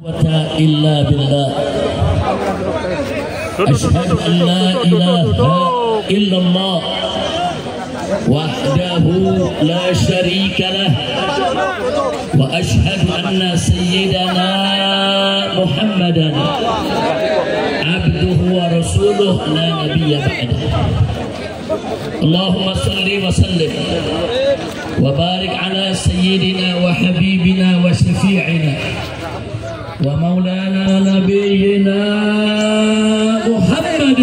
إلا بالله أشهد أن لا إله إلا الله وحده لا شريك له وأشهد أن سيدنا محمدا عبده ورسوله لا نبي بعده اللهم صل وسلم وبارك على سيدنا وحبيبنا وشفيعنا ومولانا نبينا محمد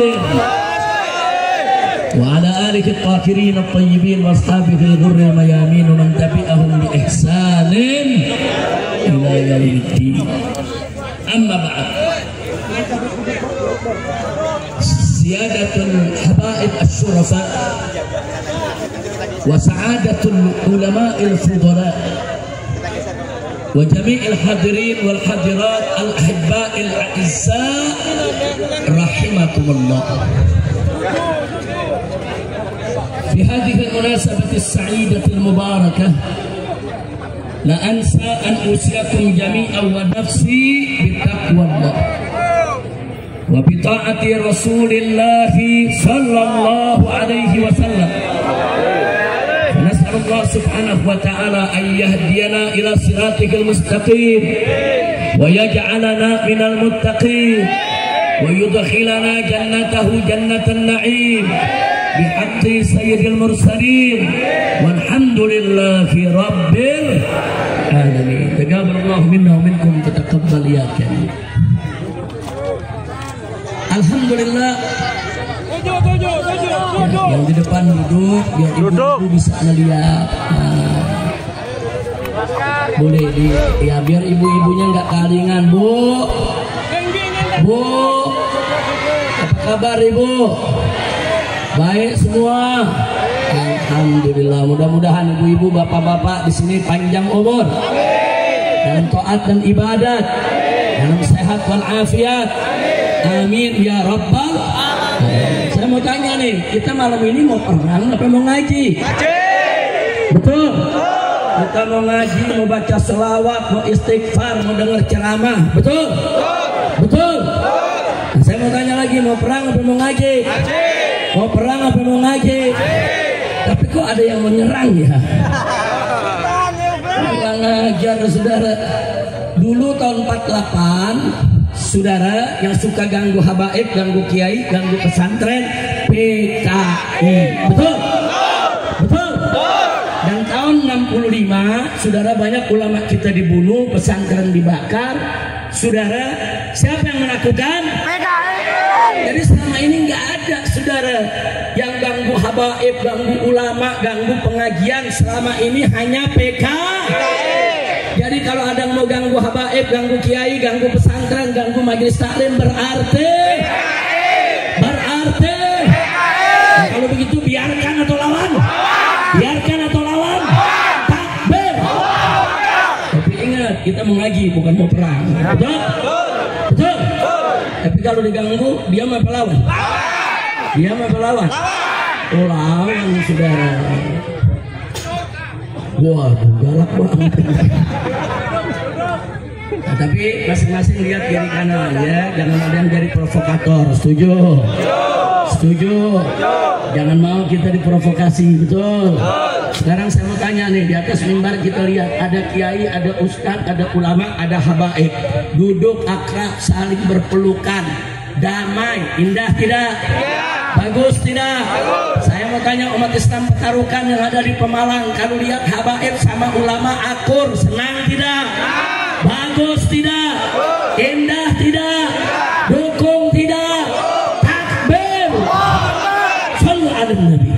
وعلى آله الطاهرين الطيبين وأصحابه الغر الميامين ومن تبعهم بإحسان إلى يوم الدين. أما بعد، سيادة الحبائب الشرفاء وسعادة العلماء الفضلاء وجميع الحاضرين والحاضرات الأحباء الأعزاء رحمكم الله. في هذه المناسبة السعيدة المباركة لا أنسى أن أوصيكم جميعا ونفسي بتقوى الله وبطاعة رسول الله صلى الله عليه وسلم. نسأل الله سبحانه وتعالى أن يهدينا إلى صراطه المستقيم ويجعلنا من المتقين ويدخلنا جنته جنة النعيم بحق سيد المرسلين والحمد لله رب العالمين. تقبل الله منا ومنكم تتقبل يا كريم. Alhamdulillah. Yang di depan duduk biar ibu-ibu bisa melihat. Boleh ya biar ibu-ibunya nggak kalingan, Bu. Bu, apa kabar Ibu? Baik semua. Alhamdulillah. Mudah-mudahan ibu-ibu, bapak-bapak di sini panjang umur dalam taat dan ibadat, dalam sehat walafiat. Amin ya rabbal alamin. Saya mau tanya nih, kita malam ini mau perang apa mau ngaji? Betul? Kita mau ngaji, mau baca selawat, mau istighfar, mau dengar ceramah. Betul? Betul? Nah, saya mau tanya lagi, mau perang apa mau ngaji? Mau perang apa mau ngaji? Tapi kok ada yang menyerang ya? Kurang ajar saudara. Dulu tahun 48 saudara yang suka ganggu habaib, ganggu kiai, ganggu pesantren, PKI. Betul? Betul? Dan tahun 65 saudara banyak ulama kita dibunuh, pesantren dibakar. Saudara, siapa yang melakukan? PKI. Jadi selama ini nggak ada saudara yang ganggu habaib, ganggu ulama, ganggu pengajian. Selama ini hanya PKI. Jadi kalau ada yang mau ganggu habaib, ganggu kiai, ganggu pesantren, ganggu majelis taklim, berarti nah, kalau begitu biarkan atau lawan? Biarkan atau lawan? Takbir. Tapi ingat, kita mau ngaji bukan mau perang. Betul? Betul? Tapi kalau diganggu, diam apa lawan? Diam apa lawan? Oh, lawan saudara. Waduh, galak banget. Nah, tapi masing-masing lihat kiri kanan ya, jangan ada yang jadi provokator. Setuju? Setuju? Jangan mau kita diprovokasi, betul? Sekarang saya mau tanya nih, di atas mimbar kita lihat ada kiai, ada ustadz, ada ulama, ada habaib, duduk akrab, saling berpelukan, damai, indah tidak? Bagus tidak? Saya mau tanya umat Islam Petarukan yang ada di Pemalang, kalau lihat habaib sama ulama akur, senang tidak? Bagus tidak? Indah tidak? Dukung tidak? Takbir. Sallu ala Nabi.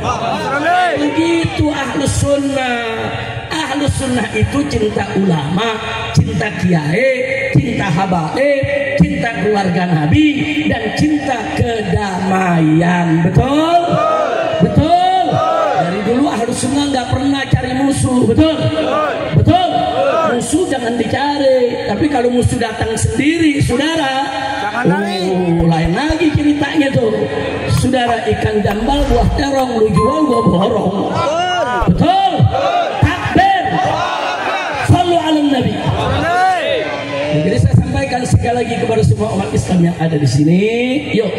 Begitu ahlus sunnah. Ahlus sunnah itu cinta ulama, cinta kiai, cinta habaib, cinta keluarga Nabi, dan cinta kedamaian. Betul? Betul? Dari dulu ahlus sunnah nggak pernah cari musuh. Betul? Betul? Musuh jangan dicari. Tapi kalau musuh datang sendiri, saudara, lain lagi ceritanya tuh. Saudara, ikan jambal buah terong, lu jual gua borong. Betul? Takbir. Sallu ala Nabi. Jadi saya sampaikan sekali lagi kepada semua umat Islam yang ada di sini, yuk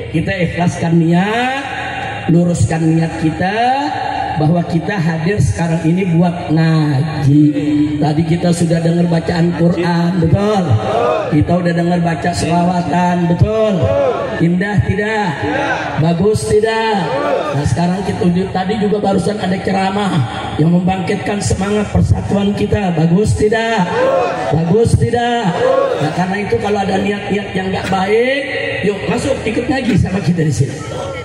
kita ikhlaskan niat, luruskan niat kita bahwa kita hadir sekarang ini buat ngaji. Tadi kita sudah dengar bacaan Quran, betul? Kita udah dengar baca selawatan, betul? Indah tidak? Bagus tidak? Nah sekarang kita tadi juga barusan ada ceramah yang membangkitkan semangat persatuan kita, bagus tidak? Bagus tidak? Nah karena itu kalau ada niat-niat yang nggak baik, yuk masuk ikut ngaji sama kita di sini.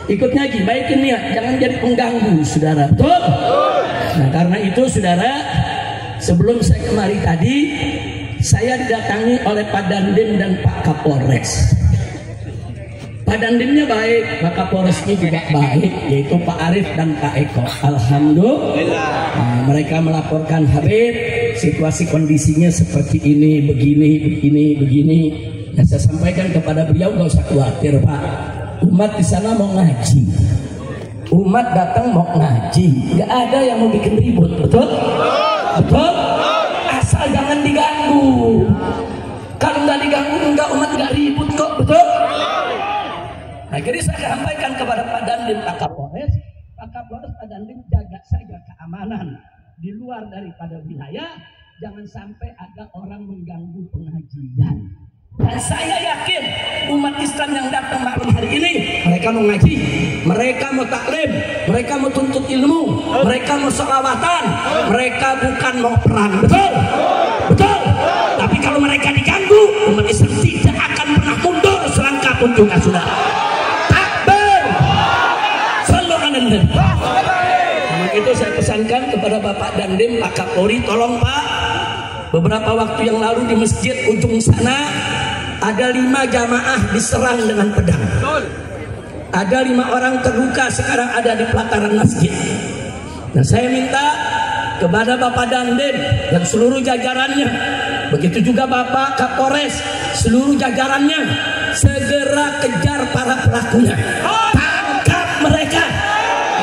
Ikut ngaji, baikin niat, jangan jadi pengganggu, saudara. Betul? Nah karena itu saudara, sebelum saya kemari tadi, saya didatangi oleh Pak Dandim dan Pak Kapolres. Pak Dandimnya baik, Pak Kapolresnya juga baik, yaitu Pak Arif dan Pak Eko. Alhamdulillah. Nah, mereka melaporkan, Habib, situasi kondisinya seperti ini, begini. Nah, saya sampaikan kepada beliau, gak usah khawatir Pak. Umat di sana mau ngaji, umat datang mau ngaji, nggak ada yang mau bikin ribut, betul? Betul? Asal jangan diganggu. Kalau nggak diganggu, nggak umat nggak ribut kok, betul? Nah, jadi saya sampaikan kepada Pak Dandim, Pak Kapolres, Pak Dandim jaga saja keamanan di luar daripada wilayah, jangan sampai ada orang mengganggu pengajian. Dan saya yakin umat Islam yang datang malam hari ini, mereka mau ngaji, mereka mau taklim, mereka mau tuntut ilmu, mereka mau sholawatan, mereka bukan mau perang, betul? Betul? Tapi kalau mereka diganggu, umat Islam tidak akan pernah mundur selangkah pun juga, saudara. Takbir! Sallu ala nabi. Karena itu saya pesankan kepada Bapak Dandim, Pak Kapolri, tolong Pak, beberapa waktu yang lalu di masjid ujung sana ada 5 jamaah diserang dengan pedang. Ada 5 orang terluka sekarang ada di pelataran masjid. Nah saya minta kepada Bapak Dandim dan seluruh jajarannya, begitu juga Bapak Kapolres, seluruh jajarannya, segera kejar para pelakunya. Tangkap mereka.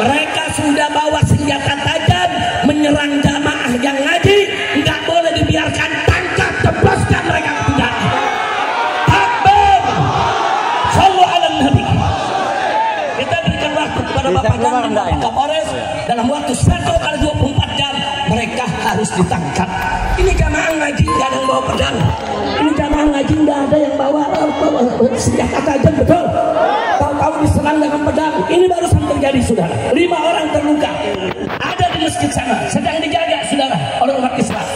Mereka sudah bawa senjata tajam menyerang jamaah yang ngaji, nggak boleh dibiarkan. Tangkap, jebloskan mereka ke penjara. Bapak Dandim, Bapak Kapolres, dalam waktu 1x24 jam mereka harus ditangkap. Ini jamaah ngaji nggak ada yang bawa pedang. Ini jamaah ngaji nggak ada yang bawa senjata tajam, betul? Tahu-tahu diserang dengan pedang. Ini barusan terjadi, saudara. 5 orang terluka. Ada di masjid sana, sedang dijaga, saudara, oleh umat Islam.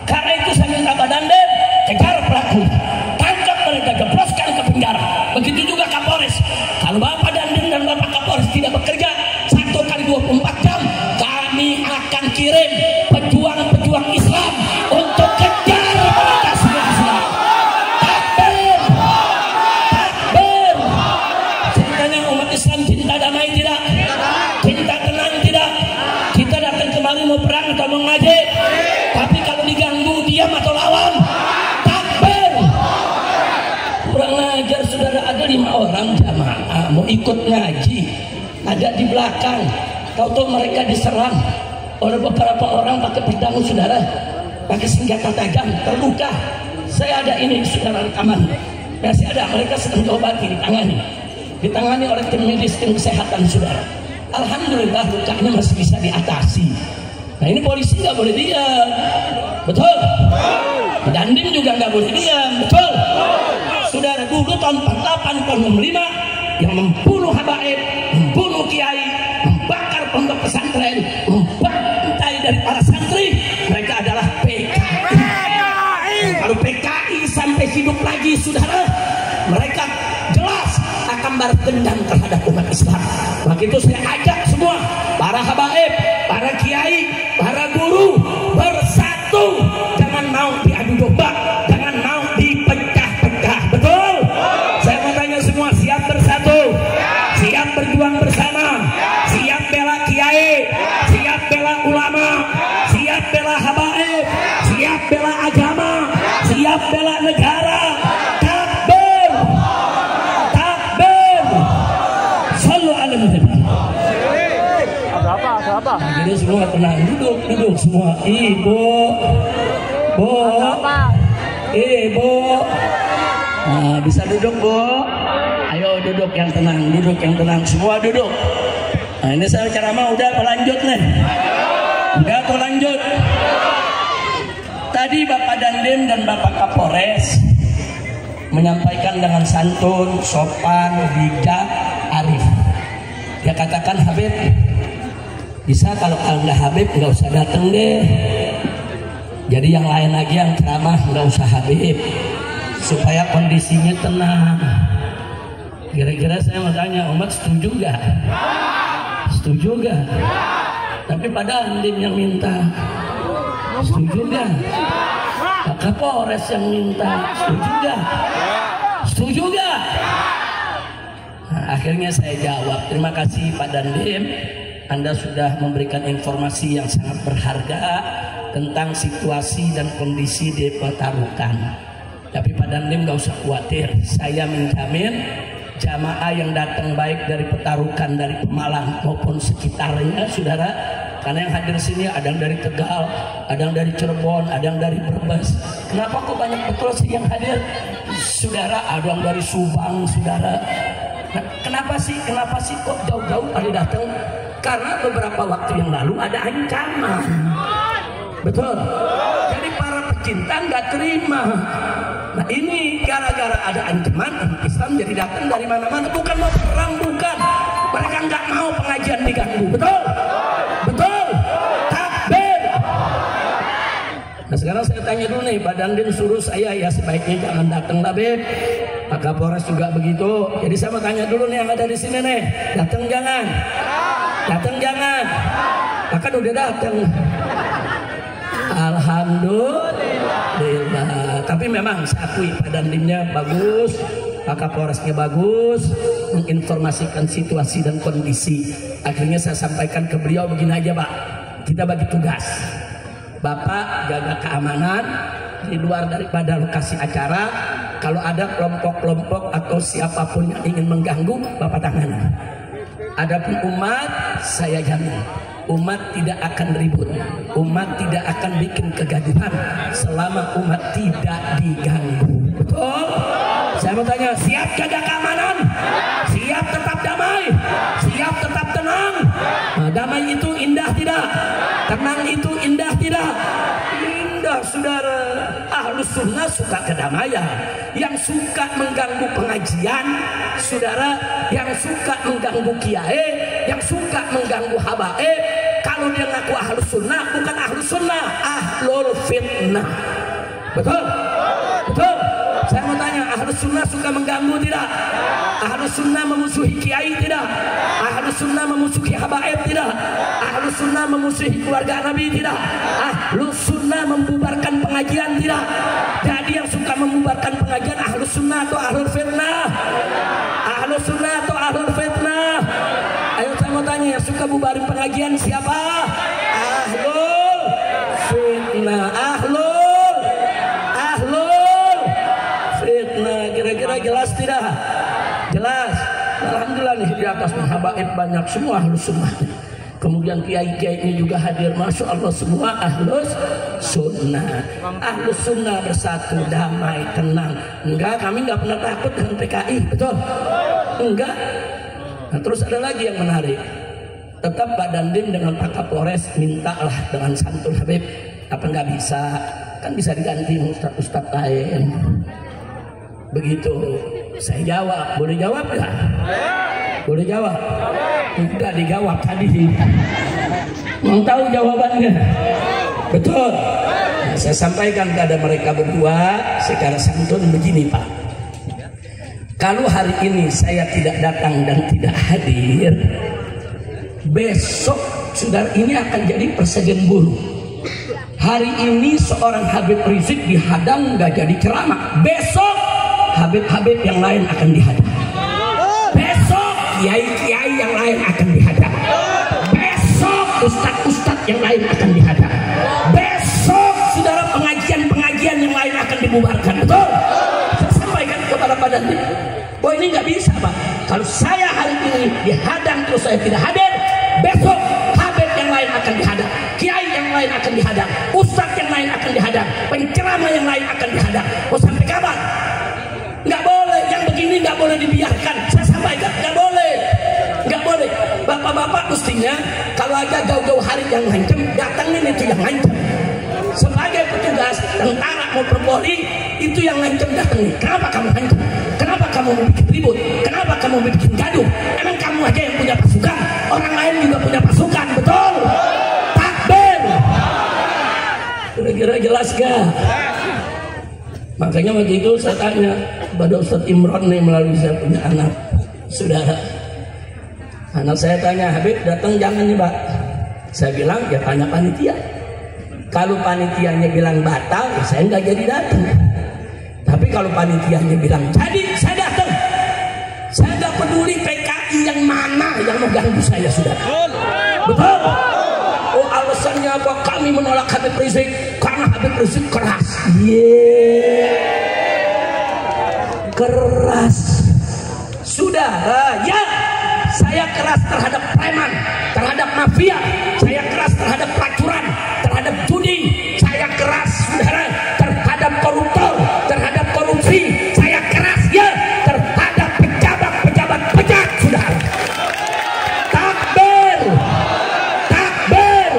Karena itu saya minta Bapak Dandim kejar pelaku, tangkap mereka, jebloskan ke penjara. Begitu juga Kapolres. Kalau Bapak Dandim dan Bapak Kapolres tidak bekerja 1x24 jam, kami akan kirim pejuang-pejuang Islam untuk kejar mereka semua. Takbir! Takbir! Cintanya umat Islam cinta damai tidak? Cinta tenang tidak? Kita datang kemari mau perang atau mau ngaji? Tapi kalau diganggu diam atau lawan? Takbir! Kurang ajar, saudara. Ada 5 orang jamaah mau ikut ngaji, ada di belakang, tahu-tahu mereka diserang oleh beberapa orang pakai pedang, saudara, pakai senjata tajam, terluka. Saya ada ini, saudara, rekaman. Masih ada, mereka sedang diobati, ditangani oleh tim medis, tim kesehatan, saudara. Alhamdulillah lukanya masih bisa diatasi. Nah ini polisi nggak boleh diam, betul? Dandim juga nggak boleh diam, betul? Saudara, dulu tahun 48 tahun 65 yang membunuh habaib, membunuh kiai, membakar pondok pesantren, membantai dari para santri, mereka adalah PKI. Kalau PKI sampai hidup lagi, saudara, mereka jelas akan balas dendam terhadap umat Islam. Maka itu saya ajak semua, para habaib, para kiai, para guru, bersatu, jangan mau diadu domba, jangan mau dipecah-pecah, betul? Saya mau tanya semua, siap bersatu, siap berjuang bersama, siap bela kiai, siap bela ulama, siap bela habaib, siap bela agama, siap bela negara. Takbir! Takbir! Sallu ala nabi. Ada apa? Jadi semua tenang, duduk semua. Ibu, Bu, Bu. Nah, bisa duduk, Bu. Ayo duduk yang tenang, duduk yang tenang, semua duduk. Nah, ini saya ceramah udah berlanjut nih. Udah atau lanjut? Tadi Bapak Dandim dan Bapak Kapolres menyampaikan dengan santun, sopan, bijak, arif. Dia katakan, Habib, bisa kalau nggak Habib nggak usah datang deh. Jadi yang lain lagi yang ceramah nggak usah Habib, supaya kondisinya tenang. Kira-kira saya mau tanya, umat setuju nggak? Setuju nggak? Tapi pada Dandim yang minta, setuju nggak? Pak Kapolres yang minta, setuju nggak? Setuju nggak? Nah, akhirnya saya jawab, terima kasih Pak Dandim, Anda sudah memberikan informasi yang sangat berharga tentang situasi dan kondisi di Petarukan. Tapi Pak Dandim nggak usah khawatir, saya menjamin jamaah yang datang baik dari Petarukan, dari Pemalang maupun sekitarnya, saudara. Karena yang hadir sini ada yang dari Tegal, ada yang dari Cirebon, ada yang dari Brebes. Kenapa kok banyak betul sih yang hadir? Saudara, ada yang dari Subang, saudara. Nah, kenapa sih kok jauh-jauh pada datang? Karena beberapa waktu yang lalu ada ancaman. Betul. Jadi para pecinta nggak terima. Nah ini gara-gara ada ancaman, Islam jadi datang dari mana-mana. Bukan mau perang, bukan. Mereka nggak mau pengajian diganggu. Betul. Betul. Takbir. Nah sekarang saya tanya dulu nih, Pak Dandim suruh saya ya sebaiknya jangan datang lah, Beb. Pak Kapolres juga begitu. Jadi saya mau tanya dulu nih yang ada di sini nih, datang jangan? Datang jangan? Bahkan udah datang. Alhamdulillah. Tapi memang saya akui Pak Dandimnya bagus, Pak Kapolresnya bagus, menginformasikan situasi dan kondisi. Akhirnya saya sampaikan ke beliau begini aja, Pak. Kita bagi tugas. Bapak jaga keamanan di luar daripada lokasi acara. Kalau ada kelompok-kelompok atau siapapun yang ingin mengganggu, Bapak tangani. Adapun umat, saya jamin umat tidak akan ribut, umat tidak akan bikin kegaduhan selama umat tidak diganggu. Betul? Saya mau tanya, siap jaga keamanan? Siap tetap damai? Siap tetap tenang? Nah, damai itu indah tidak? Tenang itu indah tidak? Indah, saudara. Ahlus sunnah suka kedamaian. Yang suka mengganggu pengajian, saudara, yang suka mengganggu kiai, yang suka mengganggu habaib, kalau dia ngaku ahlus sunnah, bukan ahlus sunnah, ahlul fitnah. Betul? Betul? Saya mau tanya, ahlus sunnah suka mengganggu tidak? Ahlus sunnah memusuhi kiai tidak? Ahlus sunnah memusuhi habaib tidak? Ahlus sunnah memusuhi keluarga Nabi tidak? Ahlus sunnah membubarkan pengajian tidak? Jadi yang suka membubarkan pengajian ahlus sunnah atau ahlul fitnah? Ahlus sunnah atau ahlul fitnah? Ayo saya mau tanya, yang suka bubarin pengajian siapa? Ahlul fitnah. Ahlul fitnah. Kira-kira jelas tidak? Jelas. Alhamdulillah nih di atas habaib banyak semua ahlus sunnah. Kemudian kiai-kiai juga hadir, masya Allah semua ahlus sunnah. Ahlus sunnah bersatu, damai, tenang. Enggak, kami nggak pernah takut dengan PKI, betul? Enggak. Nah, terus ada lagi yang menarik. Tetap Pak Dandim dengan Pak Kapolres mintalah dengan santun, Habib, apa nggak bisa? Kan bisa diganti ustadz-ustadz lain. Begitu. Saya jawab, boleh jawab nggak? Boleh jawab? Tidak dijawab tadi. Mau tahu jawabannya? Betul. Nah, saya sampaikan kepada mereka berdua secara santun begini, Pak. Kalau hari ini saya tidak datang dan tidak hadir, besok saudara ini akan jadi persediaan buruk. Hari ini seorang Habib Rizik dihadang nggak jadi ceramah, besok Habib-Habib yang lain akan dihadang. Besok kiai-kiai yang lain akan dihadang. Besok ustadz-ustadz yang lain akan dihadang. Besok saudara pengajian-pengajian yang lain akan dibubarkan. Betul? Saya sampaikan kepada Pak Dandim, oh ini nggak bisa, Pak. Kalau saya hari ini dihadang terus saya tidak hadir, besok Habib yang lain akan dihadang, kiai yang lain akan dihadang, ustadz yang lain akan dihadang. penceramah yang lain akan dihadap. Mau sampai kapan? Nggak boleh, yang begini nggak boleh dibiarkan. Saya sampaikan, nggak boleh, nggak boleh. Bapak-bapak mestinya kalau ada jauh-jauh hari yang ngancem, datangin itu yang ngancem. Sebagai petugas tentara maupun Polri, itu yang ngancem datangin. Kenapa kamu ngancem? Kenapa kamu mau bikin ribut? Kenapa kamu mau bikin gaduh? Emang kamu aja yang punya pasukan? Orang lain juga punya pasukan, betul? Takbir. Kira-kira jelas gak? Makanya waktu itu saya tanya kepada Ustadz Imron nih, melalui saya punya anak saudara. Anak saya tanya, Habib datang jangan nih Pak. Saya bilang ya tanya panitia. Kalau panitianya bilang batal, ya saya nggak jadi datang. Tapi kalau panitianya bilang jadi, saya datang. Saya nggak peduli PKI yang mana yang mau ganggu saya, saudara. Betul? Oh alasannya apa? Kami menolak Habib Rizik karena Habib Rizik keras. Keras. Saudara, ya saya keras terhadap preman, terhadap mafia, saya keras terhadap pelacuran, terhadap judi, saya keras saudara terhadap koruptor, terhadap korupsi, saya keras ya terhadap pejabat-pejabat bejat, saudara. Takbir, takbir.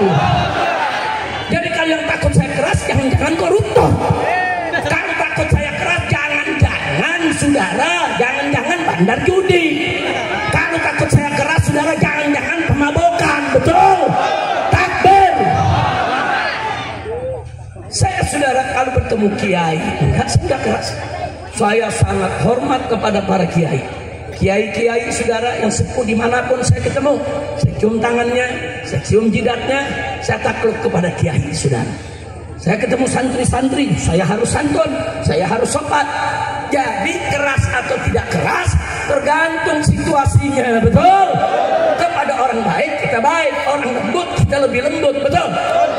Jadi kalian takut saya keras, jangan-jangan koruptor. Kalau takut saya keras, jangan-jangan saudara, jangan-jangan bandar judi. Kalau takut saya keras, saudara, jangan-jangan pemabokan, betul? Takbir. Saya saudara kalau bertemu kiai, enggak, saya enggak keras. Saya sangat hormat kepada para kiai. Kiai-kiai saudara yang sepuh dimanapun saya ketemu, saya cium tangannya, saya cium jidatnya, saya takluk kepada kiai saudara. Saya ketemu santri-santri, saya harus santun, saya harus sopan. Jadi keras atau tidak keras tergantung situasinya, betul? Kepada orang baik kita baik, orang lembut kita lebih lembut, betul?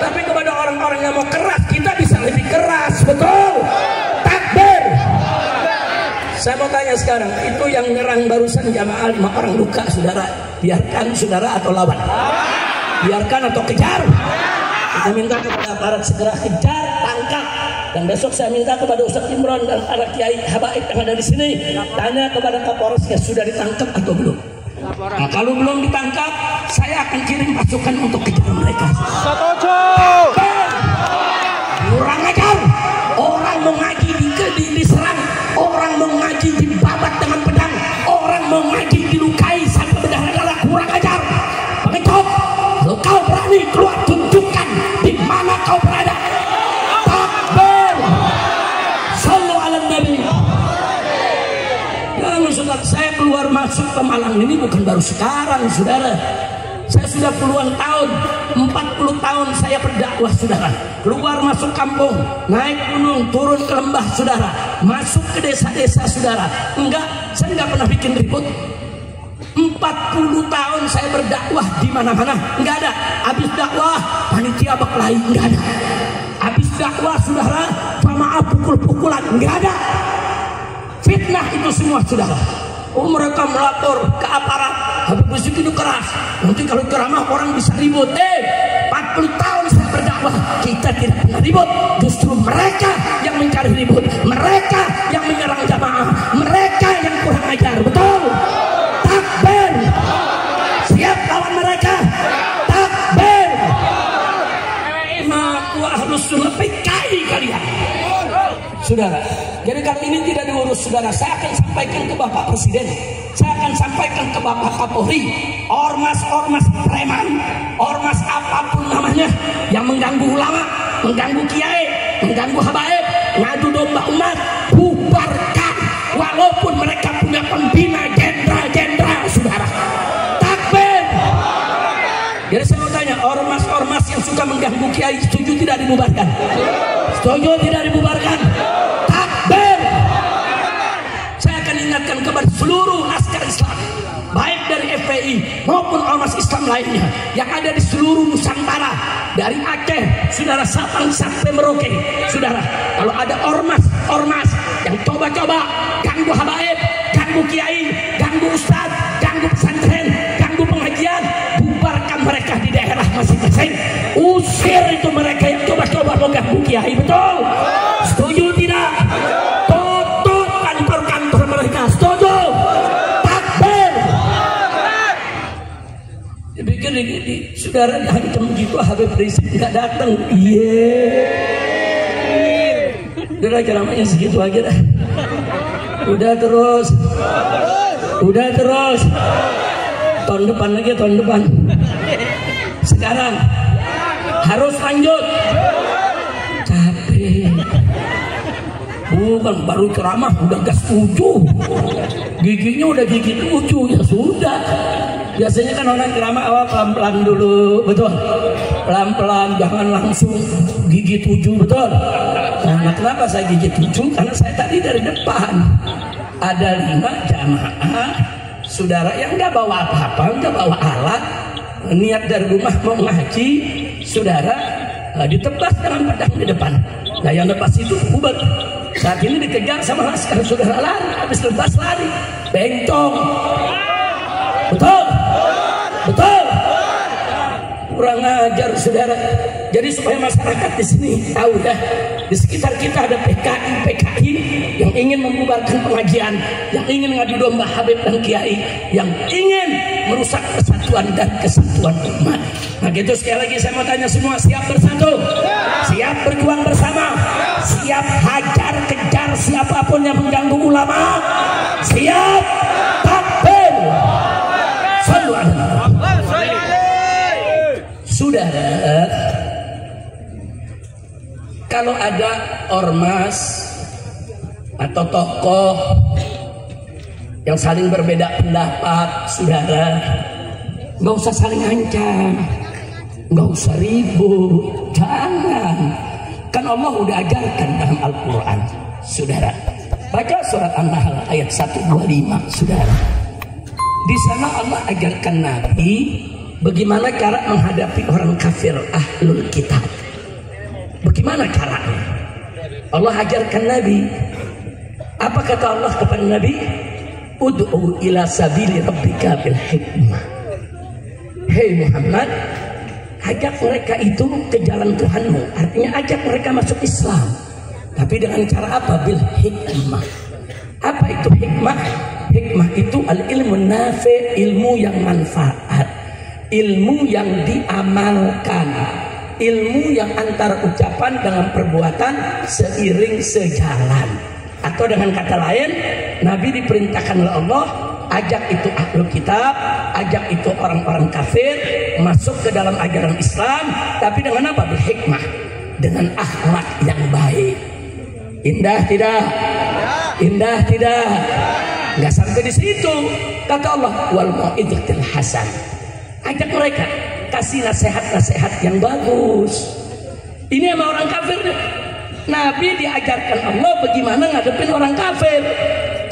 Tapi kepada orang-orang yang mau keras kita bisa lebih keras, betul? Takbir. Saya mau tanya sekarang, itu yang nyerang barusan jamaah 5 orang luka, saudara, biarkan saudara atau lawan? Biarkan atau kejar? Kita minta kepada aparat segera kejar, tangkap. Dan besok saya minta kepada Ustadz Imron dan para kiai habaib yang ada di sini, tanya kepada Kapolresnya sudah ditangkap atau belum. Nah, kalau belum ditangkap, saya akan kirim pasukan untuk kejar mereka. Setuju. Kurang ajar. Orang mau ngaji diserang, orang mau ngaji dibabat dengan pedang, orang mau ngaji dilukai sampai berdarah-darah. Kurang ajar. Pengecut, kalau kau berani keluar, tunjukkan di mana kau berada. Saya keluar masuk ke Malang ini bukan baru sekarang, saudara. Saya sudah puluhan tahun, 40 tahun saya berdakwah, saudara. Keluar masuk kampung, naik gunung, turun ke lembah, saudara. Masuk ke desa-desa, saudara. Saya enggak pernah bikin ribut. 40 tahun saya berdakwah di mana-mana, enggak ada. Habis dakwah, panitia berkelahi, enggak ada. Habis dakwah, saudara, jamaah pukul-pukulan, enggak ada. Fitnah itu semua, saudara. Oh, mereka melapor ke aparat, Habib Rizik itu keras. Nanti kalau ceramah orang bisa ribut. 40 tahun saya berdakwah, kita tidak pernah ribut. Justru mereka yang mencari ribut, mereka yang menyerang jamaah, mereka yang kurang ajar, betul? Takbir. Siap lawan mereka? Takbir. Aku harus sunnah PKI kalian, saudara. Jadi kalau ini tidak diurus, saudara, saya akan sampaikan ke Bapak Presiden, saya akan sampaikan ke Bapak Kapolri. Ormas-ormas preman, ormas apapun namanya, yang mengganggu ulama, mengganggu kiai, mengganggu habaib, ngadu domba umat, bubarkan. Walaupun mereka punya pembina jenderal-jenderal, saudara. Takbir. Jadi saya mau tanya, ormas-ormas yang suka mengganggu kiai, setuju tidak dibubarkan? Setuju tidak dibubarkan? Takbir. Saya akan ingatkan kepada seluruh laskar Islam, baik dari FPI maupun ormas Islam lainnya yang ada di seluruh Nusantara, dari Aceh, saudara, Sabang sampai Merauke, saudara. Kalau ada ormas yang coba-coba ganggu habaib, ganggu kiai, ganggu ustaz, ganggu pesantren, ganggu pengajian, bubarkan mereka di daerah masing-masing. Usir itu mereka yang coba-coba mau ganggu. Bu Kiai, betul? Setuju tidak? Tutup kantor-kantor mereka, setuju? Takbir. Dipikir saudara dihancam gitu, Habib Rizik nggak datang. Udah ceramahnya segitu aja dah. Udah terus. Tahun depan lagi, tahun depan. Sekarang harus lanjut. Capek. Bukan baru ceramah udah gas 7. Giginya udah gigi 7, ya sudah. Biasanya kan orang ceramah awal pelan-pelan dulu, betul? Pelan-pelan, jangan langsung gigi 7, betul? Nah, kenapa saya gigi 7? Karena saya tadi dari depan ada 5 jamaah saudara yang nggak bawa apa-apa, nggak bawa alat, niat dari rumah mau ngaji, saudara ditebas dengan pedang di depan. Nah, yang lepas itu bubar. Saat ini dikejar sama laskar, saudara lari, habis lepas lari, bencong. Betul? Kurang ajar saudara. Jadi supaya masyarakat di sini tahu dah, di sekitar kita ada PKI yang ingin membubarkan pengajian, yang ingin ngadu domba Habib dan Kiai, yang ingin merusak persatuan dan kesatuan umat. Nah gitu, sekali lagi saya mau tanya semua, siap bersatu? Siap berjuang bersama? Siap hajar kejar siapapun yang mengganggu ulama? Siap? Takbir! Sallu alaihi. Saudara, kalau ada ormas atau tokoh yang saling berbeda pendapat, saudara, nggak usah saling ancam, nggak usah ribut, jangan. Kan Allah udah ajarkan dalam Al-Quran, saudara. Baca surat An-Nahl ayat 125, saudara. Di sana Allah ajarkan Nabi bagaimana cara menghadapi orang kafir ahlul kitab. Bagaimana caranya? Allah ajarkan Nabi. Apa kata Allah kepada Nabi? Ud'u ila sabili rabbika bil hikmah. Hei Muhammad, ajak mereka itu ke jalan Tuhanmu. Artinya ajak mereka masuk Islam. Tapi dengan cara apa? Bil hikmah. Apa itu hikmah? Hikmah itu al-ilmu nafi, ilmu yang manfaat, ilmu yang diamalkan, ilmu yang antara ucapan dengan perbuatan seiring sejalan. Atau dengan kata lain, Nabi diperintahkan oleh Allah, ajak itu ahlul kitab, ajak itu orang-orang kafir masuk ke dalam ajaran Islam, tapi dengan apa? Bil hikmah, dengan akhlak yang baik. Indah tidak? Indah tidak? Nggak sampai di situ. Kata Allah, wal mau'izatil hasan. Ajak mereka, kasih nasihat-nasihat yang bagus. Ini sama orang kafir. Nabi diajarkan Allah bagaimana ngadepin orang kafir.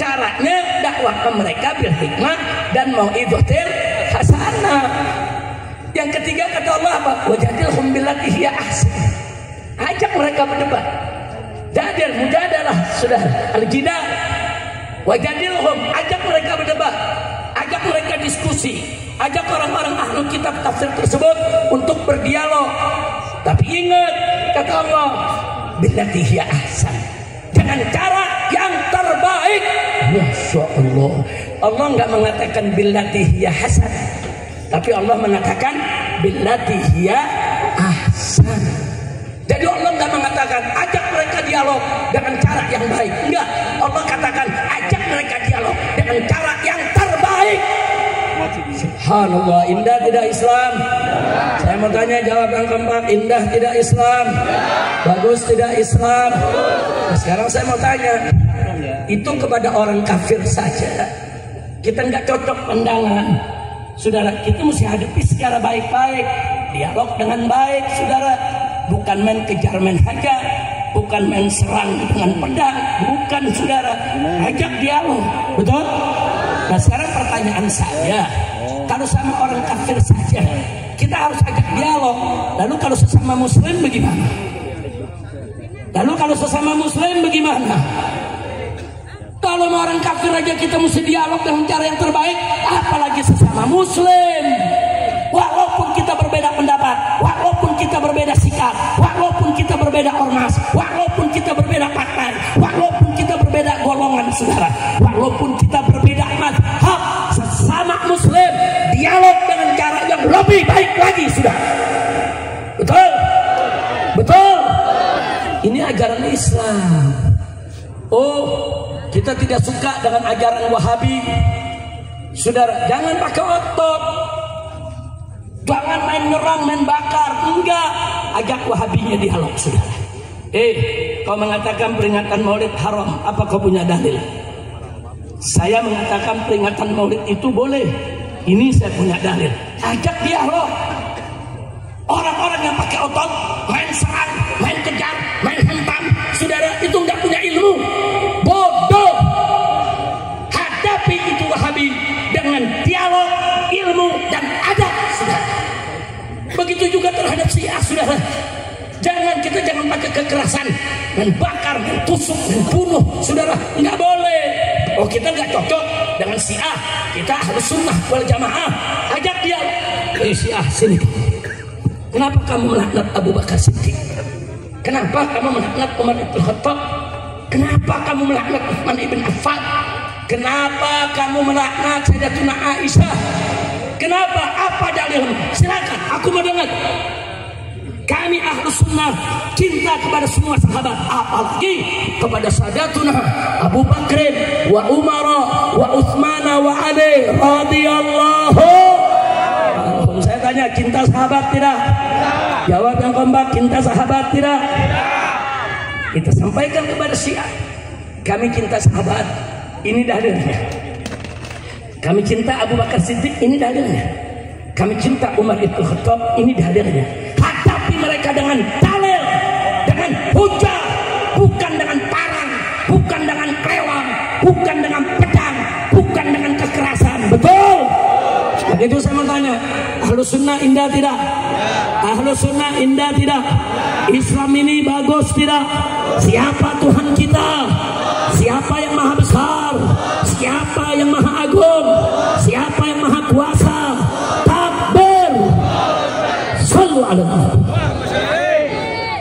Caranya dakwah ke mereka bil hikmah dan mau'izatil hasanah. Yang ketiga kata Allah apa? Wajadilhum billati hiya ahsan. Ajak mereka berdebat. Mujadalah sudah al-jidal. Wajadilhum, ajak mereka berdebat, ajak mereka diskusi, ajak orang-orang ahlul kitab tafsir tersebut untuk berdialog. Tapi ingat kata Allah, billati hiya ahsan, dengan cara yang terbaik. Masya Allah, Allah nggak mengatakan billati hiya hasan, tapi Allah mengatakan billati hiya ahsan. Jadi Allah nggak mengatakan ajak mereka dialog dengan cara yang baik, enggak. Allah katakan ajak mereka dialog dengan cara yang terbaik. Subhanallah, indah tidak Islam? Saya mau tanya, jawab yang keempat, indah tidak Islam? Bagus tidak Islam? Nah, sekarang saya mau tanya, itu kepada orang kafir saja kita nggak cocok pandangan, saudara. Kita mesti hadapi secara baik-baik, dialog dengan baik, saudara. Bukan main kejar, main hajar, bukan main serang dengan pedang, bukan, saudara. Ajak dialog, betul? Nah sekarang pertanyaan saya, kalau sama orang kafir saja kita harus ajak dialog, lalu kalau sesama muslim bagaimana? Lalu kalau sesama muslim bagaimana? Kalau sama orang kafir aja kita mesti dialog dengan cara yang terbaik, apalagi sesama muslim. Walaupun kita berbeda pendapat, walaupun kita berbeda sikap, walaupun kita berbeda ormas, walaupun kita berbeda partai, walaupun kita berbeda golongan, saudara, walaupun kita berbeda mazhab, sesama muslim dialog dengan cara yang lebih baik lagi, saudara. Betul? Betul? Ini ajaran Islam. Oh, kita tidak suka dengan ajaran Wahabi, saudara. Jangan pakai otot, jangan main nyerang, main bakar. Enggak, ajak Wahabinya dialog, saudara. Kau mengatakan peringatan Maulid haram, apa kau punya dalil? Saya mengatakan peringatan Maulid itu boleh. Ini saya punya dalil. Ajak dialog. Orang-orang yang pakai otot, main serang, main kejar, main hentam, saudara, itu nggak punya ilmu, bodoh. Hadapi itu Wahabi dengan dialog, ilmu dan adab, saudara. Begitu juga terhadap Syiah, saudara. Kita jangan pakai kekerasan, membakar, mentusuk, membunuh, saudara. Nggak boleh. Oh, kita nggak cocok dengan Syiah, kita harus sunnah wal jamaah. Ajak dia, Syiah, sini. Kenapa kamu melaknat Abu Bakar Siddiq? Kenapa kamu melaknat Umar bin Khattab? Kenapa kamu melaknat Utsman ibn Affan? Kenapa kamu melaknat Sayyidatuna Aisyah? Kenapa? Apa dalilmu? Silakan, aku mau dengar. Kami Ahlus Sunnah cinta kepada semua sahabat, apalagi kepada Sayyidatuna Abu Bakr wa Umar wa Utsman wa Ali radhiyallahu. Saya tanya, cinta sahabat tidak? Jawab yang kompak, cinta sahabat tidak? Kita sampaikan kepada Syiah, kami cinta sahabat, ini dalilnya. Kami cinta Abu Bakar Siddiq, ini dalilnya. Kami cinta Umar bin Khattab, ini dalilnya. Hadapi mereka dengan dalil, dengan hujah, bukan dengan parang, bukan dengan klewang, bukan dengan pedang, bukan dengan kekerasan. Betul? Begitu saya mau tanya, Ahlus Sunnah indah tidak? Ahlus Sunnah indah tidak? Islam ini bagus tidak? Siapa Tuhan kita? Siapa yang maha besar? Siapa yang maha agung? Siapa yang maha kuasa? Takbir! Sallu ala Nabi.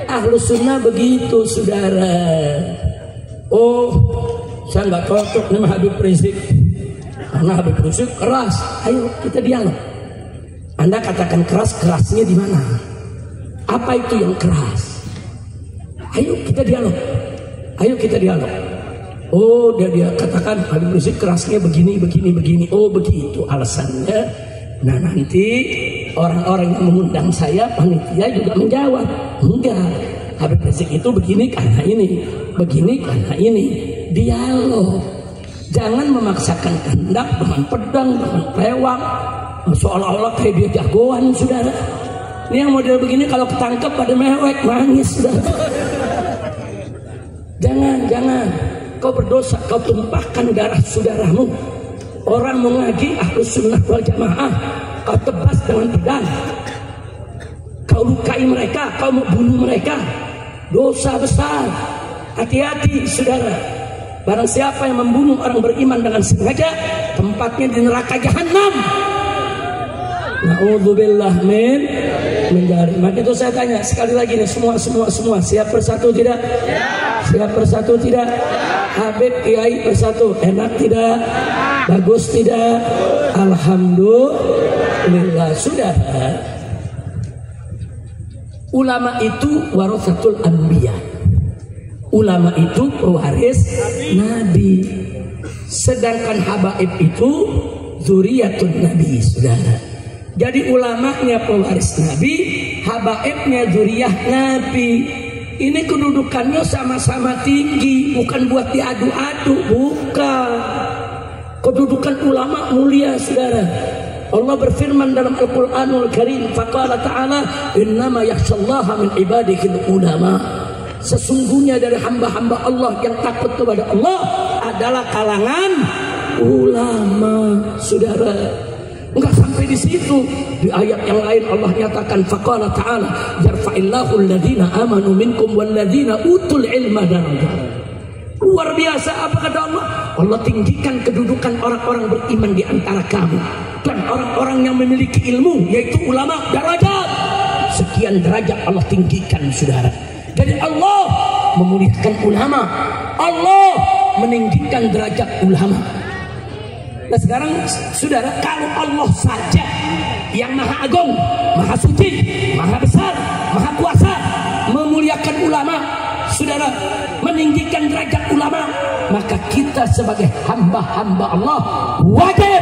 Ahlus Sunnah begitu, saudara. Oh, saya nggak cocok dengan Habib Rizik. Karena Habib Rizik keras. Ayo kita dialog. Anda katakan keras, kerasnya di mana? Apa itu yang keras? Ayo kita dialog. Ayo kita dialog. Oh, dia katakan Habib Rizik kerasnya begini, begini, begini. Oh, begitu alasannya. Nah, nanti orang-orang yang mengundang saya, panitia juga menjawab. Enggak, Habib Rizik itu begini karena ini, begini karena ini. Dialog. Jangan memaksakan kehendak dengan pedang, dengan pelewang, seolah-olah kayak dia jagoan, saudara. Ini yang model begini kalau ketangkep pada mewek, nangis, saudara. Jangan. Kau berdosa, kau tumpahkan darah saudaramu. Orang mengaji Ahlus Sunnah wal Jamaah, kau tebas dengan pedang. Kau lukai mereka, kau mau bunuh mereka. Dosa besar. Hati-hati, saudara. Barang siapa yang membunuh orang beriman dengan sengaja, tempatnya di neraka jahanam. Na'udzubillah min jahannam. Maka itu saya tanya sekali lagi nih, semua siap bersatu tidak? Siap bersatu tidak? Habib Kiai bersatu, enak tidak? Bagus tidak? Alhamdulillah. Saudara, ulama itu warasatul anbiya. Ulama itu pewaris Nabi. Sedangkan habaib itu zuriyatun Nabi, saudara. Jadi ulamanya pewaris Nabi, habaibnya zuriyah Nabi. Ini kedudukannya sama-sama tinggi, bukan buat diadu-adu, bukan. Kedudukan ulama mulia, saudara. Allah berfirman dalam Al-Quranul Karim, faqala ta'ala, innama yakhshallaha min ibadihil ulama. Sesungguhnya dari hamba-hamba Allah yang takut kepada Allah adalah kalangan ulama, saudara. Enggak sampai di situ. Di ayat yang lain Allah nyatakan, faqala ta'ala yarfa'illahu alladhina amanu minkum walladhina utul ilma darajat. Luar biasa, apa kata Allah? Allah tinggikan kedudukan orang-orang beriman di antara kamu dan orang-orang yang memiliki ilmu, yaitu ulama, darajat. sekian derajat Allah tinggikan, saudara. Jadi Allah memuliakan ulama, Allah meninggikan derajat ulama. Nah sekarang saudara, kalau Allah saja yang maha agung, maha suci, maha besar, maha kuasa memuliakan ulama, saudara, meninggikan derajat ulama, maka kita sebagai hamba-hamba Allah wajib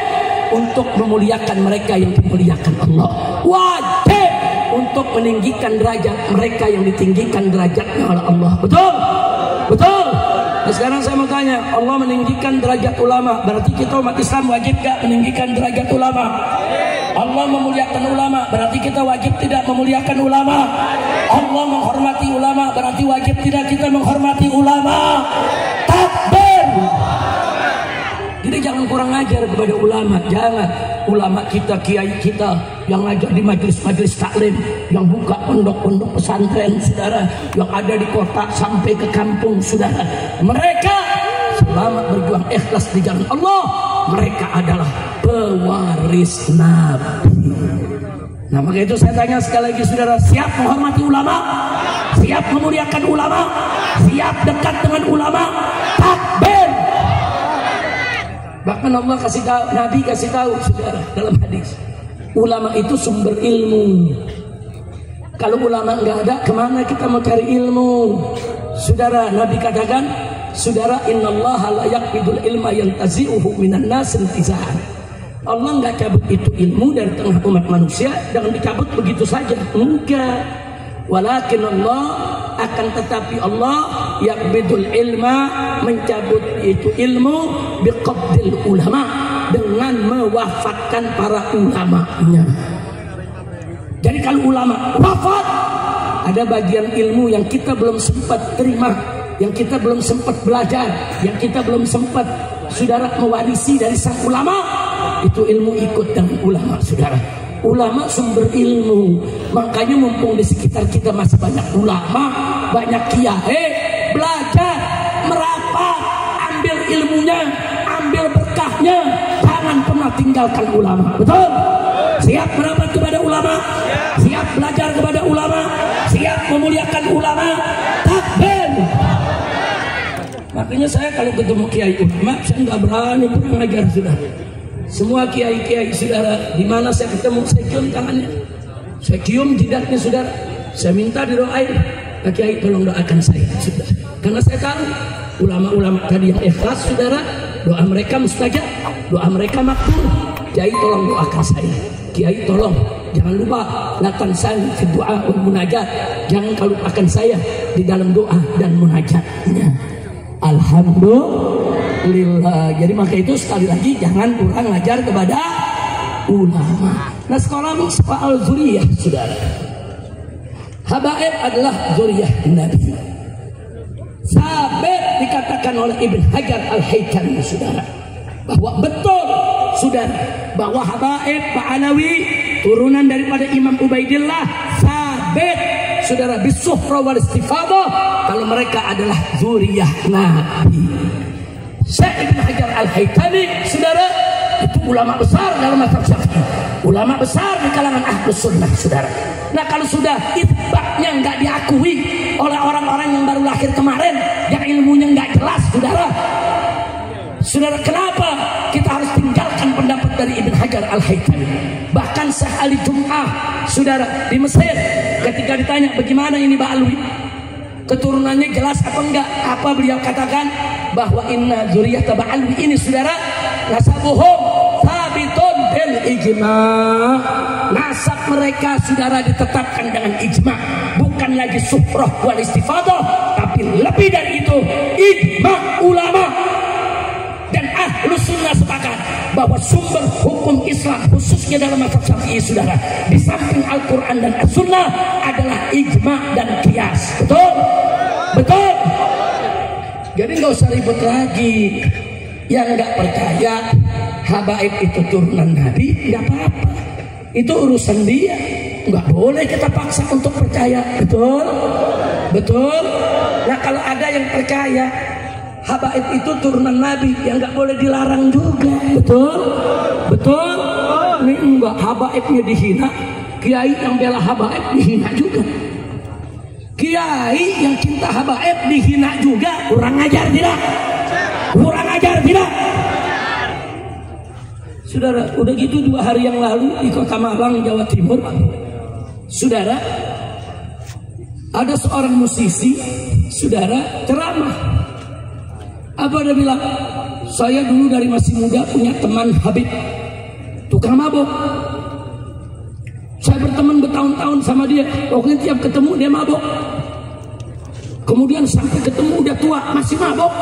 untuk memuliakan mereka yang dimuliakan Allah, wajib untuk meninggikan derajat mereka yang ditinggikan derajatnya oleh Allah. Betul? Betul? Nah sekarang saya mau tanya, Allah meninggikan derajat ulama, berarti kita umat Islam wajib gak meninggikan derajat ulama? Allah memuliakan ulama, berarti kita wajib tidak memuliakan ulama? Allah menghormati ulama, berarti wajib tidak kita menghormati ulama? Takbir! Jadi jangan kurang ajar kepada ulama, jangan. Ulama kita, kiai kita yang ngajar di majelis-majelis taklim, yang buka pondok-pondok pesantren, saudara, yang ada di kota sampai ke kampung, saudara, mereka selama berjuang ikhlas di jalan Allah, mereka adalah pewaris Nabi. Nah maka itu saya tanya sekali lagi, saudara, siap menghormati ulama, siap memuliakan ulama, siap dekat dengan ulama? Takbir! Bahkan Allah kasih tahu, Nabi kasih tahu, saudara, dalam hadis, ulama itu sumber ilmu. Kalau ulama nggak ada, kemana kita mau cari ilmu? Saudara, Nabi katakan, saudara, innallaha la yaqbidul ilma yantazi'uhu minan nas intizahan. Allah nggak cabut itu ilmu dari tengah umat manusia dengan dicabut begitu saja, enggak. Walakin Allah, akan tetapi Allah yaqbidul ilma, mencabut itu ilmu biqabdil ulama, dengan mewafatkan para ulamanya. Jadi kalau ulama wafat, ada bagian ilmu yang kita belum sempat terima, yang kita belum sempat belajar, yang kita belum sempat, saudara, mewarisi dari sang ulama, itu ilmu ikut dengan ulama, saudara. Ulama sumber ilmu, makanya mumpung di sekitar kita masih banyak ulama, banyak kiai, belajar, merapat, ambil ilmunya, ambil berkahnya, jangan pernah tinggalkan ulama. Betul? Siap merapat kepada ulama, siap belajar kepada ulama, siap memuliakan ulama. Takbir! Makanya saya kalau ketemu kiai ulama, saya nggak berani kurang ajar, sudah. Semua kiai-kiai, saudara, di mana saya ketemu, saya cium tangannya, saya cium jidatnya, saudara, saya minta didoain. Pak Kiai tolong doakan saya, saudara, karena saya tahu ulama-ulama tadi yang ikhlas, saudara, doa mereka mustajab, doa mereka makbul. Kiai tolong doakan saya, Kiai tolong jangan lupa lakukan saya di doa dan munajat, jangan kalau lupakan saya di dalam doa dan munajatnya. Alhamdulillah. Jadi maka itu sekali lagi jangan kurang ajar kepada ulama. Nah sekarang soal zuriyah, saudara. Habaib adalah zuriyah Nabi. Sabit dikatakan oleh Ibn Hajar Al-Haytami, saudara, bahwa betul, saudara, bahwa Habaib Ba'alawi turunan daripada Imam Ubaidillah, sabit, saudara, bisuhra wal istifadah, kalau mereka adalah zuriyah Nabi. Syekh Ibn Hajar Al-Haytami, saudara, itu ulama besar dalam mazhab Syafi'i, ulama besar di kalangan Ahlus Sunnah, saudara. Nah kalau sudah itba'nya nggak diakui oleh orang-orang yang baru lahir kemarin, yang ilmunya nggak jelas, saudara, saudara, kenapa kita harus tinggalkan pendapat dari Ibn Hajar Al-Haytami? Bahkan Syekh Ali Jum'ah, saudara, di Mesir, ketika ditanya bagaimana ini Ba'alwi, keturunannya jelas apa enggak, apa beliau katakan? Bahwa inna zuriyata Ba'alwi ini, saudara, nasabuhum sabitun bil ijma'. Nasab mereka, saudara, ditetapkan dengan ijma', bukan lagi sufrah wal istifadah, tapi lebih dari itu ijma' ulama. Dan Ahlus Sunnah sepakat bahwa sumber hukum Islam khususnya dalam mazhab Syafi'i, saudara, di samping Al-Quran dan As-Sunnah adalah ijma' dan qiyas. Betul? Betul? Jadi nggak usah ribut lagi. Yang nggak percaya Habaib itu turunan Nabi, nggak apa-apa, itu urusan dia, nggak boleh kita paksa untuk percaya. Betul? Betul? Nah kalau ada yang percaya Habaib itu turunan Nabi, yang nggak boleh dilarang juga. Betul? Betul? Ini enggak, Habaibnya dihina, Kiai yang bela habaib dihina juga. Kiai yang cinta habaib dihina juga. Kurang ajar tidak? Kurang ajar tidak? Saudara, udah gitu 2 hari yang lalu di Kota Malang, Jawa Timur, saudara, ada seorang musisi, saudara, ceramah. Apa dia bilang? Saya dulu dari masih muda punya teman Habib, tukang mabok. Saya berteman bertahun-tahun sama dia. Pokoknya tiap ketemu dia mabok. Kemudian sampai ketemu udah tua masih mabok.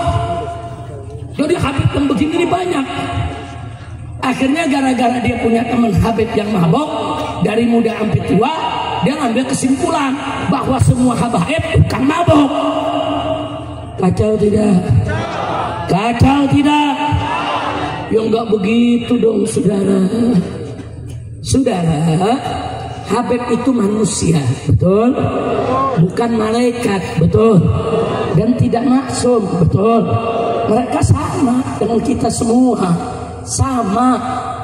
Jadi Habib yang begini ini banyak. Akhirnya gara-gara dia punya teman Habib yang mabok, dari muda sampai tua, dia ngambil kesimpulan bahwa semua habaib bukan mabok. Kacau tidak? Kacau tidak? Ya enggak begitu dong saudara. Saudara, Habib itu manusia, betul? Bukan malaikat, betul? Dan tidak maksum, betul? Mereka sama dengan kita semua. Sama,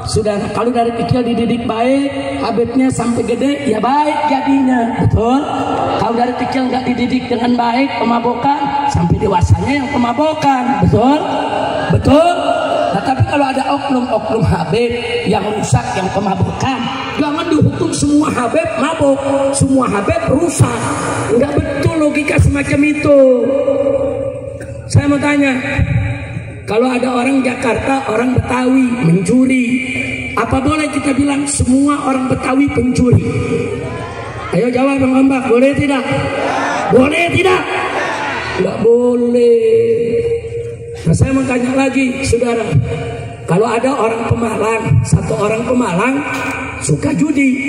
saudara. Kalau dari kecil dididik baik, Habibnya sampai gede ya baik jadinya, betul. Kalau dari kecil nggak dididik dengan baik, pemabokan, sampai dewasanya yang pemabokan, betul, betul. Nah, tapi kalau ada oknum-oknum Habib yang rusak, yang pemabokan, jangan dihukum semua Habib mabok, semua Habib rusak. Nggak betul logika semacam itu. Saya mau tanya, kalau ada orang Jakarta, orang Betawi mencuri, apa boleh kita bilang semua orang Betawi pencuri? Ayo jawab Bang Ombak, boleh tidak? Boleh tidak? Nggak boleh. Nah, saya mau tanya lagi, saudara, kalau ada orang Pemalang, satu orang Pemalang suka judi,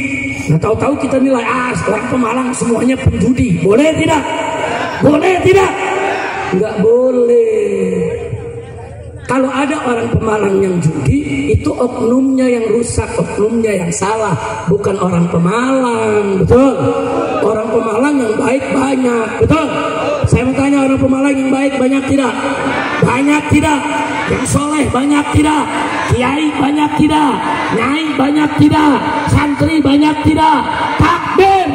nah tahu-tahu kita nilai orang Pemalang semuanya penjudi, boleh tidak? Boleh tidak? Nggak boleh. Kalau ada orang Pemalang yang judi, itu oknumnya yang rusak, oknumnya yang salah, bukan orang Pemalang, betul? Orang Pemalang yang baik banyak, betul? Saya mau tanya, orang Pemalang yang baik banyak tidak? Banyak tidak? Yang soleh banyak tidak? Kiai banyak tidak? Nyai banyak tidak? Santri banyak tidak? Takbir!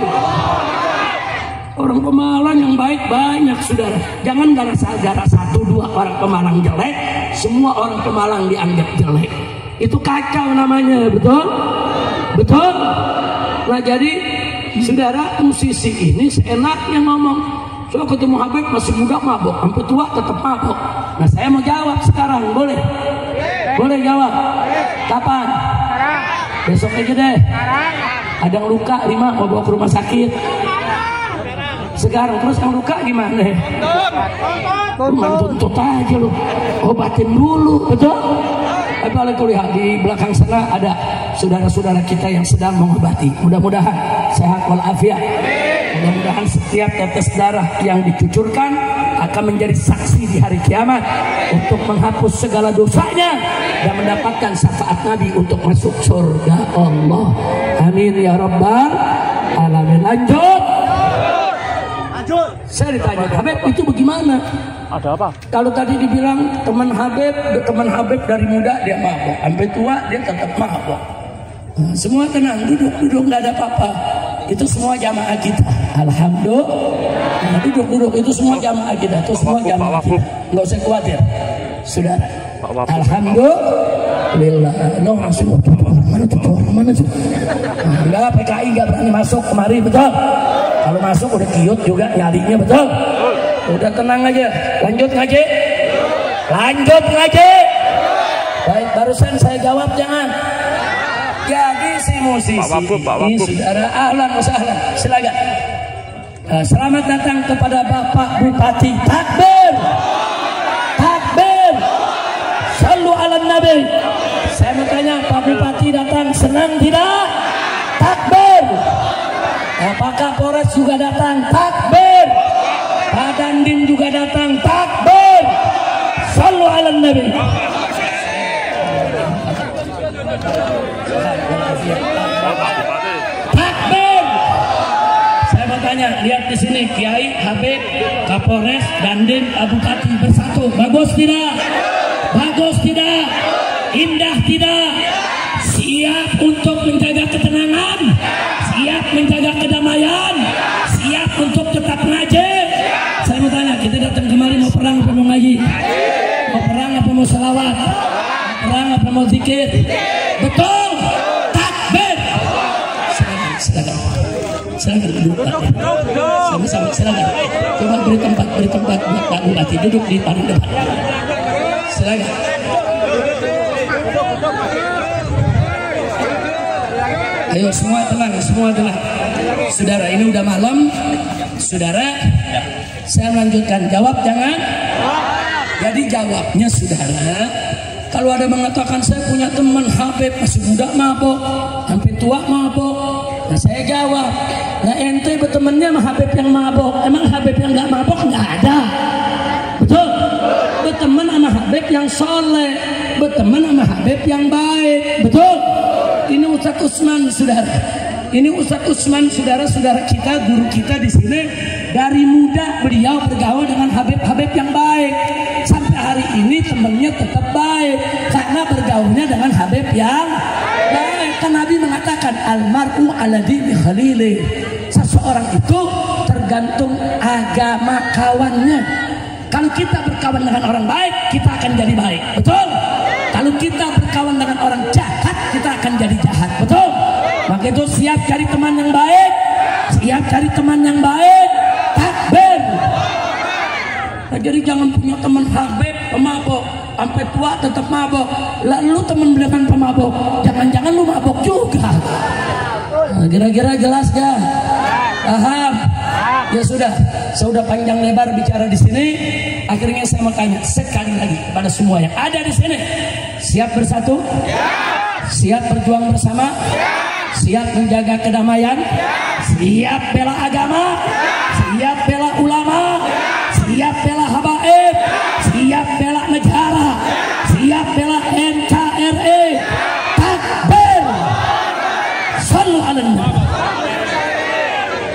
Orang Pemalang yang baik banyak, saudara. Jangan gara-gara 1-2 orang Pemalang jelek, semua orang Pemalang dianggap jelek. Itu kacau namanya, betul? Betul? Nah jadi, saudara, musisi ini seenaknya ngomong. So ketemu Habib masih muda mabok, sampai tua tetap mabok. Nah saya mau jawab sekarang, boleh? Boleh jawab? Kapan? Besok aja deh. Ada yang luka 5 mau bawa ke rumah sakit. Sekarang terus yang luka gimana? Tuntut aja lu, obatin dulu, betul? Apalagi kuliah di belakang sana ada saudara-saudara kita yang sedang mengobati. Mudah-mudahan sehat walafiat. Mudah-mudahan setiap tetes darah yang dicucurkan akan menjadi saksi di hari kiamat untuk menghapus segala dosanya dan mendapatkan syafaat Nabi untuk masuk surga Allah. Amin ya rabbal alamin. Lanjut. Saya ditanya, Habib itu bagaimana? Ada apa? Kalau tadi dibilang teman Habib dari muda dia mabok, sampai tua dia tetap mabok. Nah, semua tenang, duduk nggak ada apa-apa. Itu semua jamaah kita. Alhamdulillah. Nah, duduk itu semua jamaah kita. Itu semua jamaah kita. Nggak usah khawatir, saudara. Alhamdulillah. No langsung mana tuh? Enggak, PKI nggak berani masuk kemari, betul? Kalau masuk udah kiut juga nyalinya, betul? Udah tenang aja. Lanjut ngaji. Lanjut ngaji. Baik, barusan saya jawab jangan. Jadi si musisi ini saudara, ahlan wa sahlan, silakan. Selamat datang kepada Bapak Bupati. Takbir, takbir, sallu ala nabi. Saya mau tanya, Pak Bupati datang senang tidak? Takbir. Apakah Polres juga datang? Takbir. Pak Dandim juga datang. Takbir. Sallu ala nabi. Takbir. Saya mau tanya, lihat di sini Kiai, Habib, Kapolres, Dandim, Bupati bersatu. Bagus tidak? Bagus tidak? Indah tidak? Siap untuk menjaga ketenangan? Siap Sekarang apa mau zikir? Betul. Takbir. Silakan duduk. Sama-sama silakan. Coba beri tempat buat Pak Bupati duduk di paling depan. Silakan. Ayo semua tenang. Saudara, ini udah malam. Saudara, saya melanjutkan. Jawab jangan. Jadi jawabnya saudara, kalau ada mengatakan saya punya teman Habib masih muda mabok, sampai tua mabok, nah saya jawab, nah ente bertemannya sama Habib yang mabok, emang Habib yang nggak mabok nggak ada, betul? Berteman sama Habib yang soleh, berteman sama Habib yang baik, betul? Ini Ustaz Usman saudara, ini Ustaz Usman saudara-saudara kita, guru kita di sini. Dari muda beliau bergaul dengan Habib-Habib yang baik. Sampai hari ini temannya tetap baik karena bergaulnya dengan Habib yang baik. Kan Nabi mengatakan almar'u ala dini khalili. Seseorang itu tergantung agama kawannya. Kalau kita berkawan dengan orang baik, kita akan jadi baik. Betul? Kalau kita berkawan dengan orang jahat, kita akan jadi jahat. Betul? Maka itu siap cari teman yang baik. Siap cari teman yang baik. Takbir. Nah, jadi jangan punya teman Habib pemabok, sampai tua tetap mabok. Lalu teman dengan pemabok, jangan-jangan lu mabok juga. Nah, kira-kira jelas gak? Paham? Ya sudah, saya sudah panjang lebar bicara di sini. Akhirnya saya mau tanya sekali lagi kepada semua yang ada di sini. Siap bersatu? Siap berjuang bersama? Siap menjaga kedamaian? Siap bela agama? Siap bela ulama? Siap bela habaib? Siap bela negara? Siap bela NKRI? Takbir! Shallu ala nabi.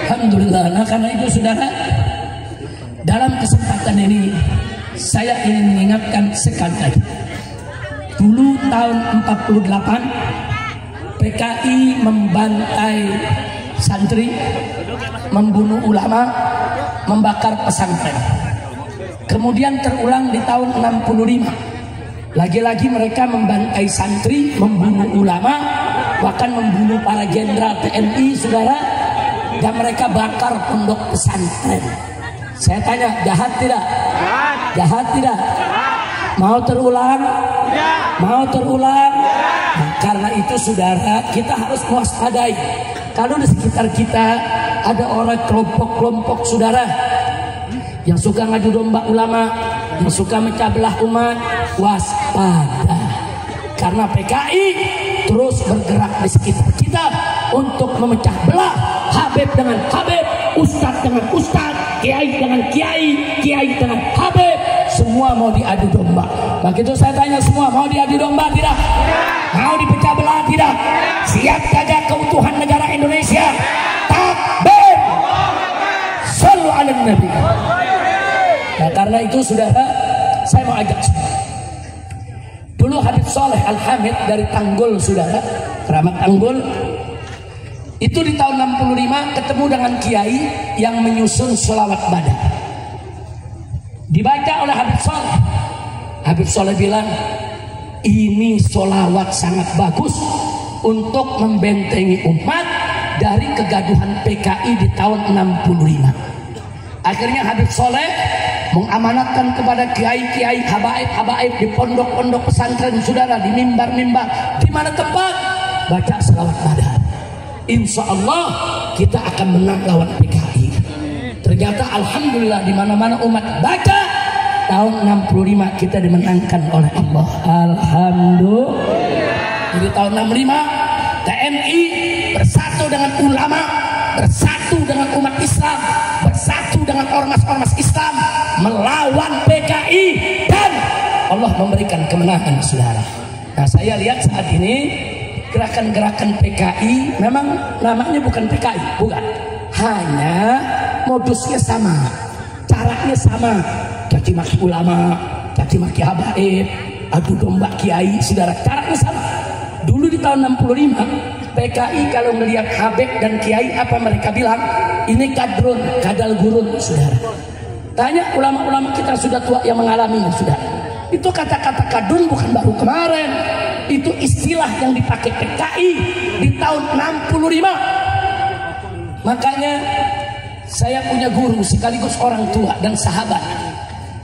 Alhamdulillah. Nah karena itu saudara, dalam kesempatan ini saya ingin mengingatkan sekali lagi. Dulu tahun 48 PKI membantai santri, membunuh ulama, membakar pesantren. Kemudian terulang di tahun 65. Lagi-lagi mereka membantai santri, membunuh ulama, bahkan membunuh para jenderal TNI, saudara, dan mereka bakar pondok pesantren. Saya tanya, jahat tidak? Jahat tidak? Mau terulang? Mau terulang? Nah, karena itu saudara, kita harus waspadai. Kalau di sekitar kita ada orang kelompok-kelompok saudara yang suka ngadu domba ulama, yang suka mecah belah umat, waspada. Karena PKI terus bergerak di sekitar kita untuk memecah belah Habib dengan Habib, Ustadz dengan Ustadz, Kiai dengan Kiai, Kiai dengan Habib. Semua mau diadu domba. Maka itu saya tanya semua, mau diadu domba tidak? Mau dipecah belah tidak? Siap jaga keutuhan negara Indonesia? Takbir! Shallu ala nabi. Nah karena itu saudara, saya mau ajak semua. Dulu Habib Soleh Al-Hamid dari Tanggul saudara, keramat Tanggul, itu di tahun 65 ketemu dengan Kiai yang menyusun sholawat badan. Dibaca oleh Habib Soleh. Habib Soleh bilang, ini sholawat sangat bagus untuk membentengi umat dari kegaduhan PKI di tahun 65. Akhirnya Habib Soleh mengamanatkan kepada kiai-kiai, habaib-habaib di pondok-pondok pesantren saudara, di mimbar-mimbar, di mana tempat baca sholawat badan. Insya Allah kita akan menang lawan PKI. Ternyata alhamdulillah di mana-mana umat baca, tahun 65 kita dimenangkan oleh Allah. Alhamdulillah. Jadi tahun 65 TNI bersatu dengan ulama, bersatu dengan umat Islam, bersatu dengan ormas-ormas Islam melawan PKI, dan Allah memberikan kemenangan saudara. Nah saya lihat saat ini gerakan-gerakan PKI memang namanya bukan PKI, bukan, hanya modusnya sama, caranya sama, caci maki ulama, caci maki habaib, adu domba kiai, saudara, caranya sama. Dulu di tahun 65 PKI kalau melihat habib dan kiai apa mereka bilang? Ini kadrun, kadal gurun, saudara. Tanya ulama-ulama kita sudah tua yang mengalaminya, saudara. Itu kata-kata kadrun bukan baru kemarin. Itu istilah yang dipakai PKI di tahun 65. Makanya saya punya guru sekaligus orang tua dan sahabat,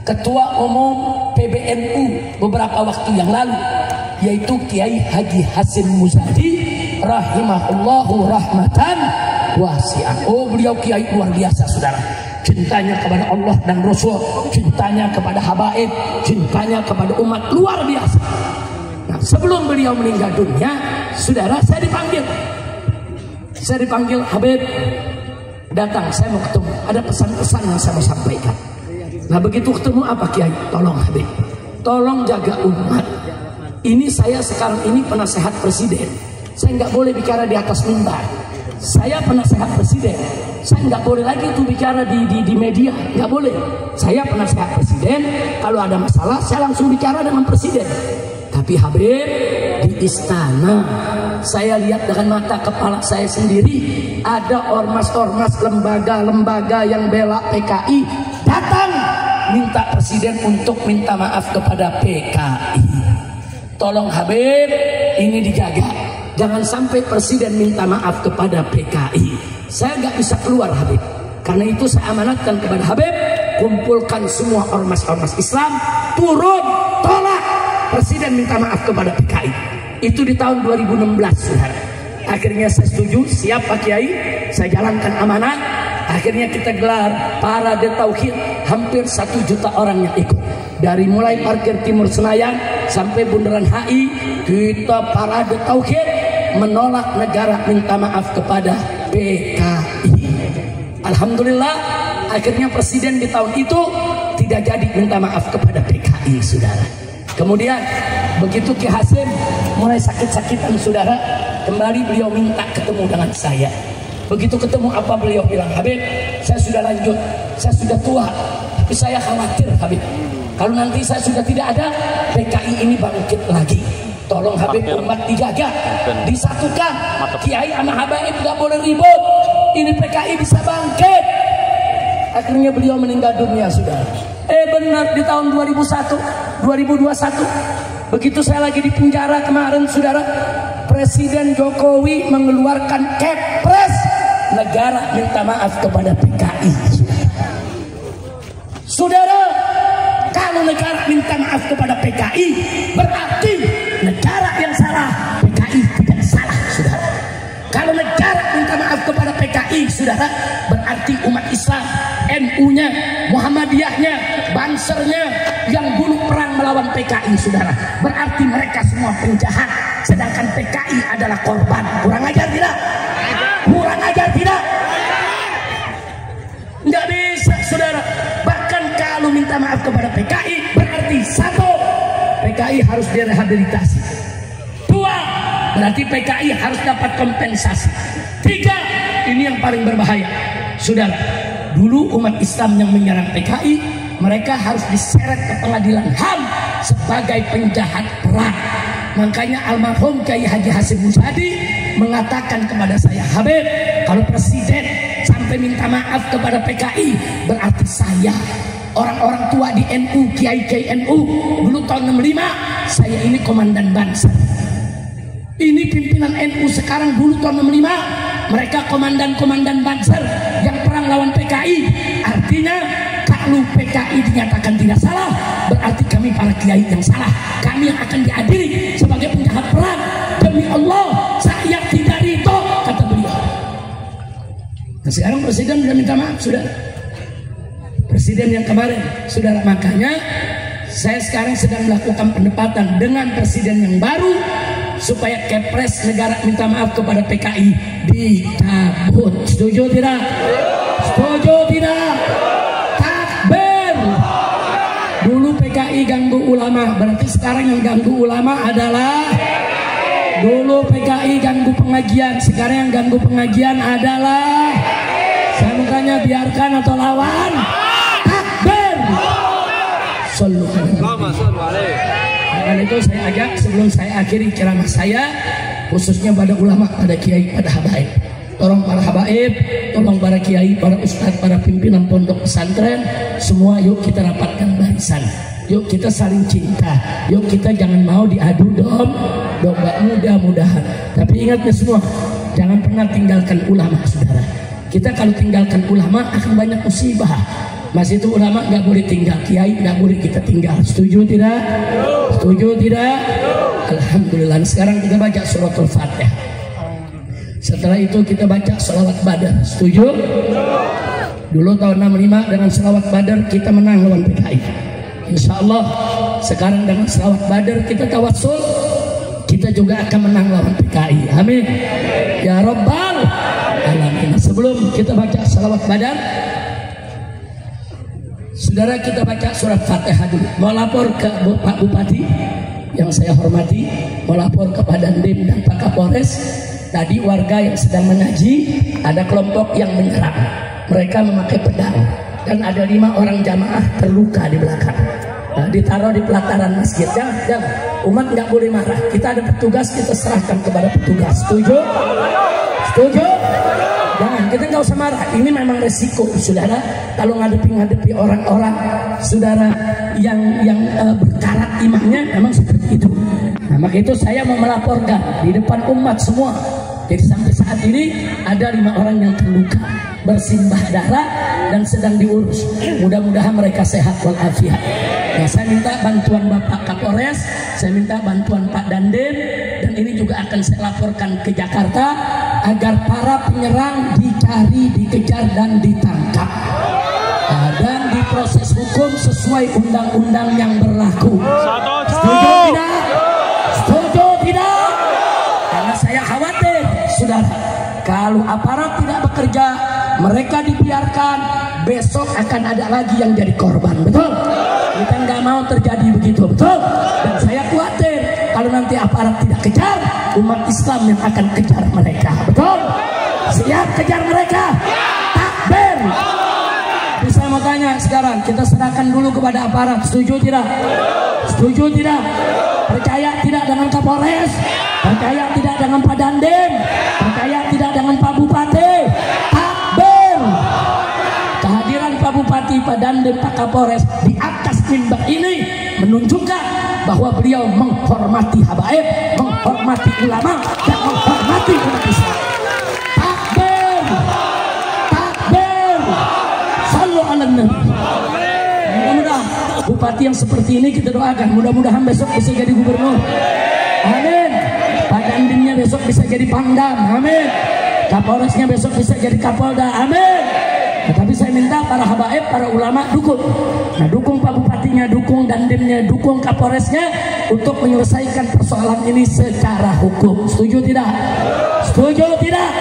Ketua Umum PBNU beberapa waktu yang lalu, yaitu Kiai Haji Hasim Muzadi rahimahullahu rahmatan wasi'ah. Oh, beliau kiai luar biasa, saudara. Cintanya kepada Allah dan Rasul, cintanya kepada habaib, cintanya kepada umat luar biasa. Nah, sebelum beliau meninggal dunia, saudara, saya dipanggil Habib, datang, saya mau ketemu, ada pesan-pesan yang saya mau sampaikan. Nah, begitu ketemu, apa Kiai? Tolong Habib, tolong jaga umat. Ini saya sekarang ini penasehat presiden, saya nggak boleh bicara di atas mimbar. Saya penasehat presiden, saya nggak boleh lagi itu bicara di media, nggak boleh. Saya penasehat presiden, kalau ada masalah saya langsung bicara dengan presiden. Tapi Habib, di istana saya lihat dengan mata kepala saya sendiri, ada ormas-ormas, lembaga-lembaga yang bela PKI datang minta presiden untuk minta maaf kepada PKI. Tolong Habib, ini dijaga, jangan sampai presiden minta maaf kepada PKI. Saya nggak bisa keluar Habib, karena itu saya amanatkan kepada Habib, kumpulkan semua ormas-ormas Islam, turun tolak presiden minta maaf kepada PKI. Itu di tahun 2016, saudara. Akhirnya saya setuju, siap Pak Kiai, saya jalankan amanat. Akhirnya kita gelar parade tauhid, hampir 1 juta orang yang ikut. Dari mulai parkir Timur Senayan sampai Bundaran HI, kita parade tauhid menolak negara minta maaf kepada PKI. Alhamdulillah, akhirnya presiden di tahun itu tidak jadi minta maaf kepada PKI, saudara. Kemudian begitu Ki Hasim mulai sakit-sakitan, saudara, kembali beliau minta ketemu dengan saya. Begitu ketemu, apa beliau bilang? Habib, saya sudah lanjut, saya sudah tua, tapi saya khawatir Habib, kalau nanti saya sudah tidak ada, PKI ini bangkit lagi. Tolong Habib, umat dijaga, disatukan, kiai sama habaib nggak boleh ribut, ini PKI bisa bangkit. Akhirnya beliau meninggal dunia, saudara. Benar, di tahun 2021, begitu saya lagi di penjara kemarin, saudara, Presiden Jokowi mengeluarkan Kepres negara minta maaf kepada PKI. Saudara, kalau negara minta maaf kepada PKI, berarti negara yang salah, PKI tidak salah, saudara. Kalau negara minta maaf kepada PKI, saudara, berarti umat Islam, NU-nya, Muhammadiyahnya, Bansernya yang dulu perang melawan PKI, saudara, berarti mereka semua penjahat, sedangkan PKI adalah korban. Kurang ajar tidak? Kurang ajar tidak? Nggak bisa, saudara. Bahkan kalau minta maaf kepada PKI, berarti 1, PKI harus direhabilitasi. 2, berarti PKI harus dapat kompensasi. 3, ini yang paling berbahaya, saudara. Dulu umat Islam yang menyerang PKI, mereka harus diseret ke pengadilan HAM sebagai penjahat perang. Makanya almarhum Kiai Haji Hasim Muzadi mengatakan kepada saya, Habib, kalau presiden sampai minta maaf kepada PKI, berarti saya, orang-orang tua di NU, kiai-kiai NU, dulu tahun 65, saya ini komandan Banser. Ini pimpinan NU sekarang, dulu tahun 65, mereka komandan-komandan Banser yang perang lawan PKI. Artinya kalau PKI dinyatakan tidak salah, berarti kami para kiai yang salah. Kami yang akan diadili sebagai penjahat perang. Demi Allah, saya tidak ridho, kata beliau. Nah, sekarang presiden sudah minta maaf, saudara. Presiden yang kemarin, saudara. Makanya saya sekarang sedang melakukan pendekatan dengan presiden yang baru supaya Kepres negara minta maaf kepada PKI dicabut. Setuju tidak? Setuju tidak? Takbir. Dulu PKI ganggu ulama, berarti sekarang yang ganggu ulama adalah, dulu PKI ganggu pengajian, sekarang yang ganggu pengajian adalah, saya mau tanya, biarkan atau lawan? Takbir. Karena itu saya ajak, sebelum saya akhiri ceramah saya, khususnya pada ulama, pada kiai, pada habaib, tolong para habaib, tolong para kiai, para ustadz, para pimpinan pondok pesantren, semua yuk kita rapatkan barisan. Yuk kita saling cinta. Yuk kita jangan mau diadu domba, mudah-mudahan. Tapi ingatnya semua, jangan pernah tinggalkan ulama, saudara. Kita kalau tinggalkan ulama akan banyak musibah. Masih itu ulama nggak boleh tinggal, kiai nggak boleh kita tinggal. Setuju tidak? Setuju tidak? Alhamdulillah. Sekarang kita baca suratul Fatihah. Setelah itu kita baca sholawat badar. Setuju? Dulu tahun 65 dengan sholawat badar kita menang lawan PKI. Insya Allah sekarang dengan sholawat badar kita tawassul, kita juga akan menang lawan PKI. Amin ya Rabbal Alamin. Sebelum kita baca sholawat badar, saudara, kita baca surat Fatihah dulu. Mau lapor ke Pak Bupati yang saya hormati, mau lapor ke Pak Dandim dan Pak Kapolres. Tadi warga yang sedang mengaji, ada kelompok yang menyerang. Mereka memakai pedang dan ada 5 orang jamaah terluka di belakang. Nah, ditaruh di pelataran masjid. Jangan, umat nggak boleh marah. Kita ada petugas, kita serahkan kepada petugas. Setuju? Setuju? Jangan, kita nggak usah marah. Ini memang resiko, saudara. Kalau ngadepi orang-orang, saudara yang berkarat imannya, memang seperti itu. Nah, maka itu saya mau melaporkan di depan umat semua. Jadi sampai saat ini ada 5 orang yang terluka, bersimbah darah dan sedang diurus. Mudah-mudahan mereka sehat walafiat. Nah, saya minta bantuan Bapak Kapolres, saya minta bantuan Pak Dandim, dan ini juga akan saya laporkan ke Jakarta agar para penyerang dicari, dikejar dan ditangkap. Nah, dan diproses hukum sesuai undang-undang yang berlaku. Setuju tidak? Setuju tidak? Karena saya khawatir, saudara, kalau aparat tidak bekerja, mereka dibiarkan, besok akan ada lagi yang jadi korban. Betul? Kita nggak mau terjadi begitu, betul? Dan saya khawatir kalau nanti aparat tidak kejar, umat Islam yang akan kejar mereka. Betul? Siap kejar mereka? Takbir! Tapi saya mau tanya sekarang, kita serahkan dulu kepada aparat. Setuju tidak? Setuju tidak? Percaya tidak dengan Kapolres? Percaya tidak dengan Pak Dandim? Percaya tidak dengan Pak Bupati? Takbir! Kehadiran Pak Bupati, Pak Dandim, Pak Kapolres di atas mimbar ini menunjukkan bahwa beliau menghormati habaib, menghormati ulama, dan menghormati umat Islam. Takbir! Takbir! Sallu ala nabi. Mudah-mudahan bupati yang seperti ini kita doakan, mudah-mudahan besok bisa jadi gubernur. Amin. Pak Dandimnya besok bisa jadi Pangdam. Amin. Kapolresnya besok bisa jadi Kapolda. Amin. Tetapi saya minta para habaib, para ulama dukung. Nah, dukung Pak Bupatinya, dukung Dandimnya, dukung Kapolresnya untuk menyelesaikan persoalan ini secara hukum. Setuju tidak? Setuju tidak?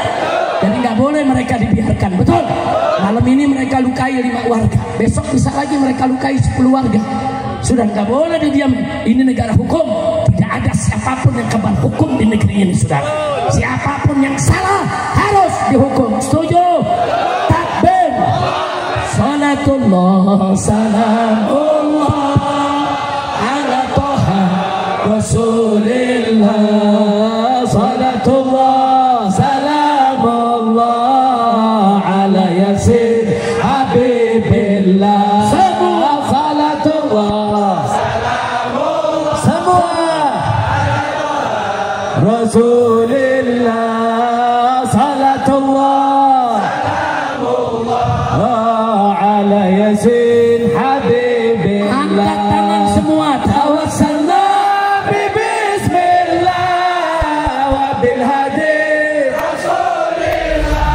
Jadi nggak boleh mereka dibiarkan. Betul? Malam ini mereka lukai 5 warga, besok bisa lagi mereka lukai 10 warga. Sudah nggak boleh didiam. Ini negara hukum. Tidak ada siapapun yang kebal hukum di negeri ini, saudara. Siapapun yang salah harus dihukum. Setuju? Takbir! Salatullah, salamullah ala Toha Rasulillah. Salatullah, salamullah ala Yasin Habibillah. Semua salatullah, salamullah, semua Rasulillah. Salatullah, salamullah ala Yasin Habibillah. Angkat tangan semua. Tawassalna bi bismillah wa bil hadi Rasulillah.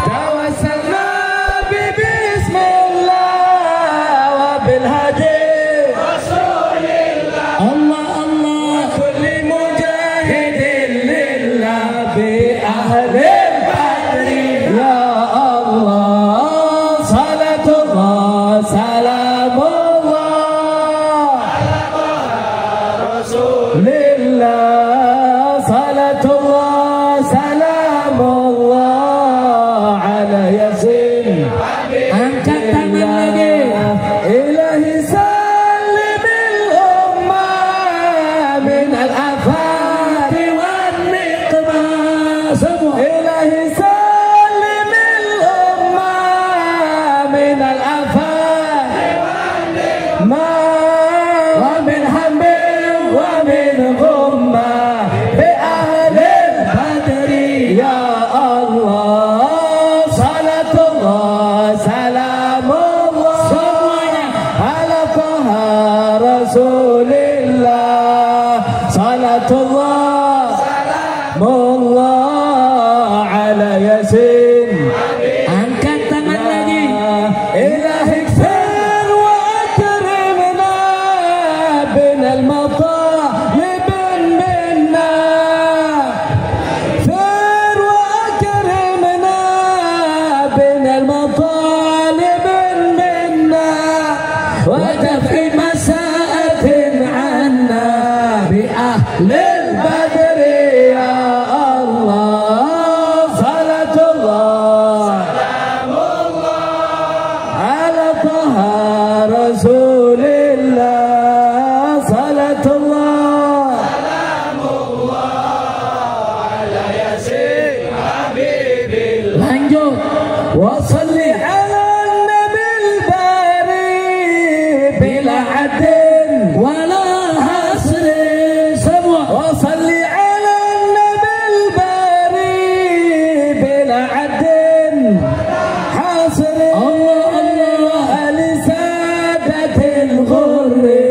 Tawassalna bi bismillah wa bil hadi Rasulillah. Allah Allah kulli mujahidin lillah bi ahlil badri. Ya Allah, salatullah, salamullah Rasulillah. Salatullah, salamullah ala Yasin. Angkat tangan lagi. Ilahi salimil ummah min al-afati wan niqmah. Semua. Ilahi salatullah salamullah ala yasin. Angkat tangan lagi. Ilahi kfir wa akrimna binal matalib minna. Kfir wa akrimna binal matalib minna. Wa dafi masa'atin anna bi ahlil badri ya Allah. Salatullah ala taha rasulillah. Salatullah Lanjut. wa salli ala nabil bari bila adin Wala hasri. Semua. wa salli ala nabil bari bila adin hasr. Allah ali sadatil ghurri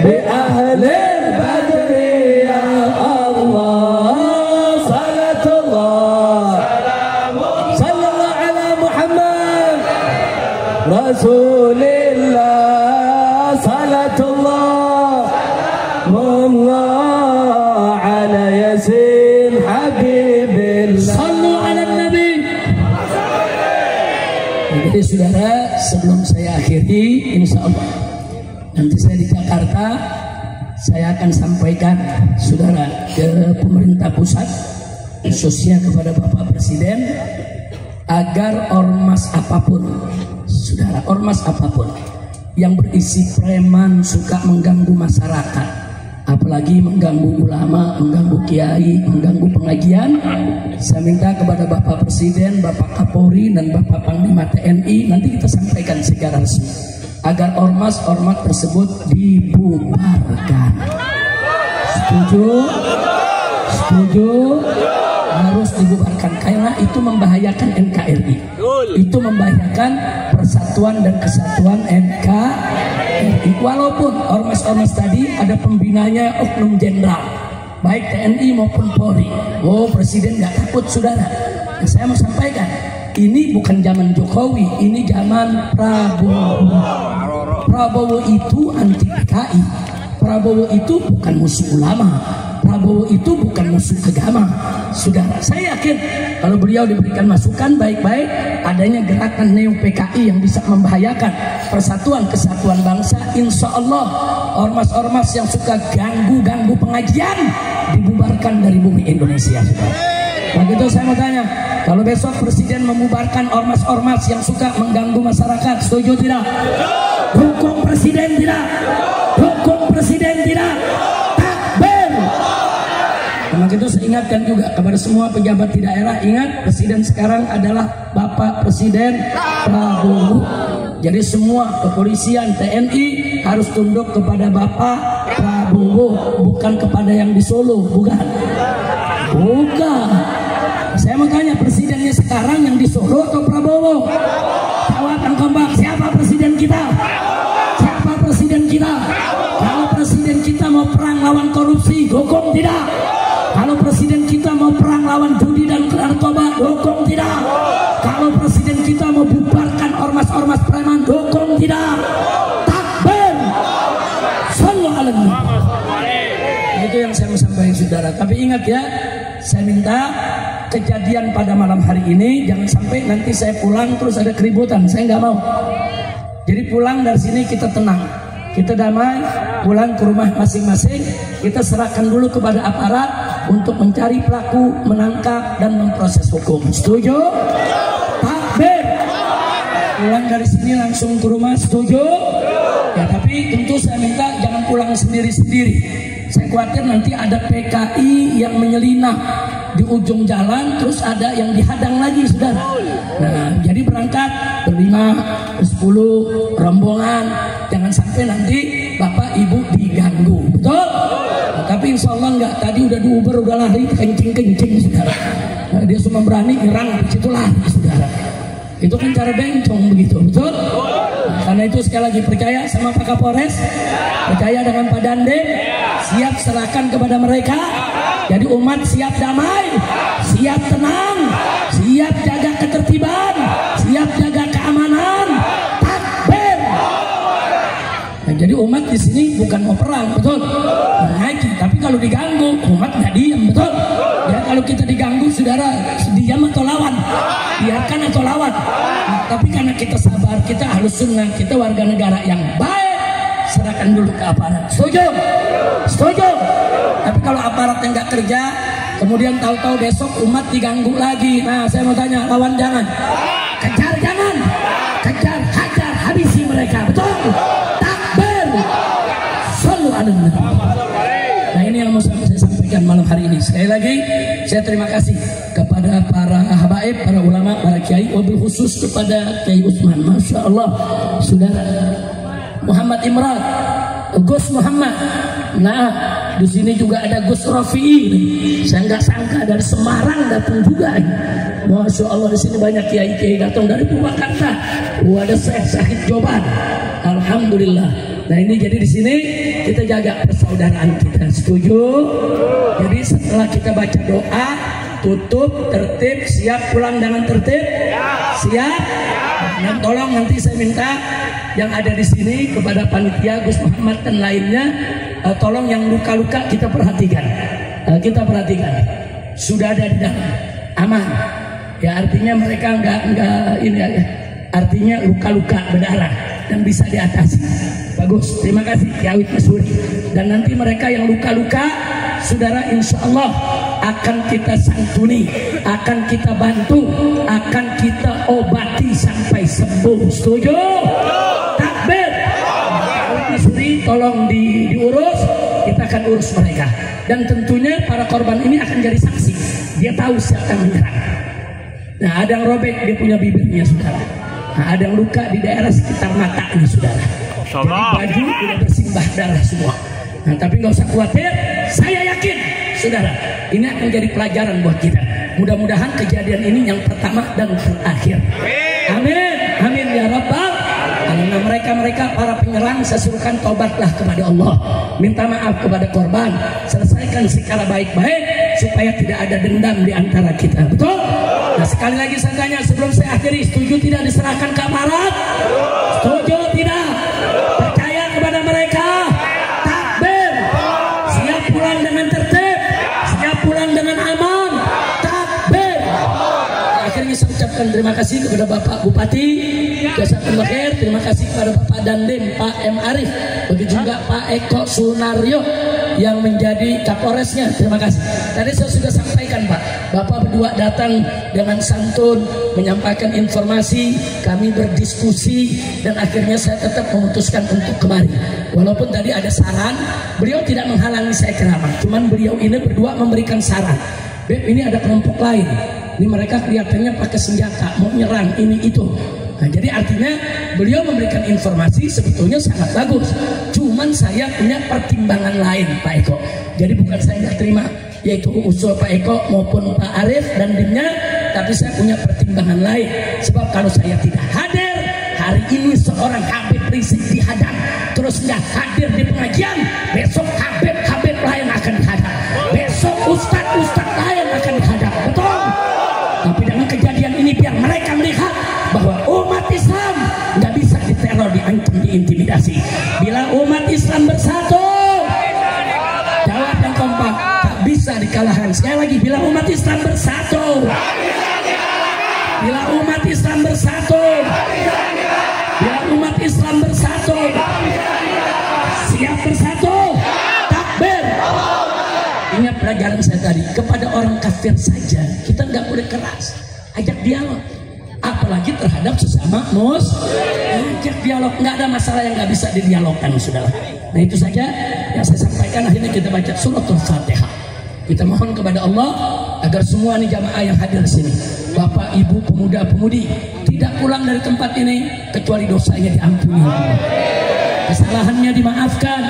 bi ahli badri ya Allah. Salatullah sallallahu ala Muhammad Rasulillah. Salatullah Allah ala yasin habibillah. Sallu ala Nabi. Jadi saudara, sebelum saya akhiri, insya Allah nanti saya di Jakarta, saya akan sampaikan saudara ke pemerintah pusat, khususnya kepada Bapak Presiden, agar ormas apapun, saudara, ormas apapun yang berisi preman, suka mengganggu masyarakat, apalagi mengganggu ulama, mengganggu kiai, mengganggu pengajian, saya minta kepada Bapak Presiden, Bapak Kapolri, dan Bapak Panglima TNI, nanti kita sampaikan secara resmi agar ormas-ormas tersebut dibubarkan. Setuju? Setuju? Harus dibubarkan karena itu membahayakan NKRI. Itu membahayakan persatuan dan kesatuan NKRI. Walaupun ormas-ormas tadi ada pembinanya oknum jenderal, baik TNI maupun Polri. Oh, Presiden nggak takut, saudara. Nah, saya mau sampaikan, ini bukan zaman Jokowi, ini zaman Prabowo. Prabowo itu anti PKI. Prabowo itu bukan musuh ulama. Prabowo itu bukan musuh agama. Saudara, saya yakin kalau beliau diberikan masukan baik-baik, adanya gerakan neo PKI yang bisa membahayakan persatuan kesatuan bangsa, insya Allah ormas-ormas yang suka ganggu-ganggu pengajian dibubarkan dari bumi Indonesia, saudara. Begitu saya mau tanya, kalau besok Presiden membubarkan ormas-ormas yang suka mengganggu masyarakat, setuju tidak? Hukum Presiden tidak? Hukum Presiden tidak? Takbir! Karena itu saya ingatkan juga kepada semua pejabat di daerah, ingat Presiden sekarang adalah Bapak Presiden Prabowo. Jadi semua kepolisian, TNI harus tunduk kepada Bapak Prabowo, bukan kepada yang di Solo, bukan? Bukan. Saya mau tanya, presidennya sekarang yang di Solo atau Prabowo? Jawab yang kompak, siapa presiden kita? Siapa presiden kita? Kalau presiden kita mau perang lawan korupsi, dukung tidak? Kalau presiden kita mau perang lawan judi dan narkoba, dukung tidak? Kalau presiden kita mau bubarkan ormas-ormas preman, dukung tidak? Takbir! Sallallahu alaihi wasallam. Itu yang saya mau sampaikan, saudara. Tapi ingat ya, saya minta kejadian pada malam hari ini jangan sampai nanti saya pulang terus ada keributan. Saya nggak mau. Jadi pulang dari sini kita tenang, kita damai, pulang ke rumah masing-masing. Kita serahkan dulu kepada aparat untuk mencari pelaku, menangkap dan memproses hukum. Setuju? Takbir! Pulang dari sini langsung ke rumah. Setuju? Ya, tapi tentu saya minta jangan pulang sendiri-sendiri. Saya khawatir nanti ada PKI yang menyelinap di ujung jalan, terus ada yang dihadang lagi, saudara. Nah, jadi berangkat berlima, 10 rombongan, jangan sampai nanti bapak ibu diganggu, betul? Nah, tapi insya Allah enggak. Tadi udah diuber, udah lari kencing-kencing, saudara. Nah, dia semua berani nyerang di situ lari, saudara. Itu kan cara bencong begitu, betul? Nah, karena itu sekali lagi percaya sama Pak Kapolres, percaya dengan Pak Dandim, siap serahkan kepada mereka. Jadi umat siap damai, siap tenang, siap jaga ketertiban, siap jaga keamanan. Takbir. Nah, jadi umat di sini bukan mau perang, betul? Mengaji, tapi kalau diganggu umat nggak diam, betul? Jadi kalau kita diganggu, saudara diam atau lawan? Biarkan atau lawan? Nah, tapi karena kita sabar, kita halus sunnah, kita warga negara yang baik, serahkan dulu ke aparat. Setuju? Setuju? Tapi kalau aparatnya nggak kerja, kemudian tahu-tahu besok umat diganggu lagi. Nah, saya mau tanya, lawan jangan, kejar jangan, kejar, hajar, habisi mereka, betul? Takbir, shallu ala nabi. Nah, ini yang mau saya sampaikan malam hari ini. Sekali lagi, saya terima kasih kepada para habaib, para ulama, para kiai, wabil khusus kepada Kiai Utsman. Masya Allah, saudara Muhammad Imran, Gus Muhammad. Nah, di sini juga ada Gus Rafi'i. Saya nggak sangka dari Semarang datang juga. Masya Allah, di sini banyak kiai-kiai datang dari Purwakarta. Ada Syekh Joban. Alhamdulillah. Nah, ini jadi di sini kita jaga persaudaraan kita. Setuju? Jadi setelah kita baca doa, tutup, tertib, siap pulang dengan tertib? Siap? Dan tolong nanti saya minta yang ada di sini kepada panitia Gus Muhammad dan lainnya, tolong yang luka-luka kita perhatikan. Kita perhatikan. Sudah ada di dalam, aman. Ya, artinya mereka enggak ini ya. Artinya luka-luka berdarah dan bisa diatasi. Bagus, terima kasih Kiai Masuri. Dan nanti mereka yang luka-luka, saudara, insya Allah akan kita santuni, akan kita bantu, akan kita obati sampai sembuh. Setuju? Takbir. Kiai Masuri, tolong diurus, kita akan urus mereka. Dan tentunya para korban ini akan jadi saksi. Dia tahu siapa yang menyerang. Nah, ada yang robek, dia punya bibirnya, saudara. Nah, ada yang luka di daerah sekitar matanya, saudara. Jadi baju udah bersimbah darah semua. Nah, tapi nggak usah khawatir, saya yakin, saudara, ini akan jadi pelajaran buat kita. Mudah-mudahan kejadian ini yang pertama dan terakhir. Amin, amin ya rabbal alamin. Mereka para penyerang, saya suruhkan tobatlah kepada Allah, minta maaf kepada korban, selesaikan secara baik-baik supaya tidak ada dendam di antara kita. Betul? Nah, sekali lagi saya tanya sebelum saya akhiri, setuju tidak diserahkan ke aparat? Setuju tidak? Percaya kepada mereka? Takbir. Siap pulang dengan tertib, siap pulang dengan aman. Takbir. Akhirnya saya ucapkan terima kasih kepada Bapak Bupati Jazakallahu Khair, terima kasih kepada Bapak Dandim, Pak M. Arif, begitu juga Pak Eko Sunaryo yang menjadi Kapolresnya. Terima kasih. Tadi saya sudah sampaikan, Pak, Bapak berdua datang dengan santun menyampaikan informasi, kami berdiskusi, dan akhirnya saya tetap memutuskan untuk kemari. Walaupun tadi ada saran, beliau tidak menghalangi saya ceramah, cuman beliau ini berdua memberikan saran. Beb, ini ada kelompok lain, ini mereka kelihatannya pakai senjata, mau menyerang ini itu. Nah, jadi artinya beliau memberikan informasi sebetulnya sangat bagus. Cuman saya punya pertimbangan lain, Pak Eko. Jadi bukan saya nggak terima, yaitu usul Pak Eko maupun Pak Arif dan timnya, tapi saya punya pertimbangan lain. Sebab kalau saya tidak hadir hari ini, seorang Habib Rizik dihadap, terus nggak hadir di pengajian, besok Habib lain akan dihadap, besok ustadz lain akan dihadap. Betul? Tapi dengan kejadian ini biar mereka melihat bahwa umat Islam nggak bisa diteror, diancam, diintimidasi. Bila umat Islam bersatu, jawab yang kompak, tak bisa dikalahkan. Sekali lagi, bila umat Islam bersatu, bila umat Islam bersatu, bila umat Islam bersatu, siap bersatu. Takbir. Ingat pelajaran saya tadi, kepada orang kafir saja kita nggak boleh keras, ajak dialog. Apalagi terhadap sesama ajak dialog, nggak ada masalah yang nggak bisa didialogkan, saudara. Nah, itu saja yang saya sampaikan. Akhirnya kita baca suratul Fatihah. Kita mohon kepada Allah agar semua nih jamaah yang hadir di sini, bapak, ibu, pemuda, pemudi, tidak pulang dari tempat ini kecuali dosanya diampuni Allah, kesalahannya dimaafkan,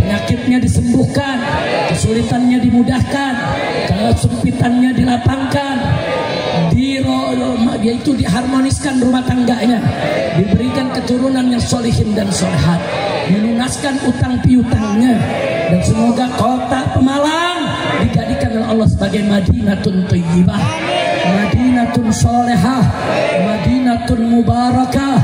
penyakitnya disembuhkan, kesulitannya dimudahkan, kesempitannya dilapangkan, yaitu diharmoniskan rumah tangganya, diberikan keturunan yang solihin dan solehat, dilunaskan utang piutangnya, dan semoga kota Pemalang dijadikan oleh Allah sebagai Madinatun Thayyibah, Madinatun Solehah, Madinatun Mubarakah.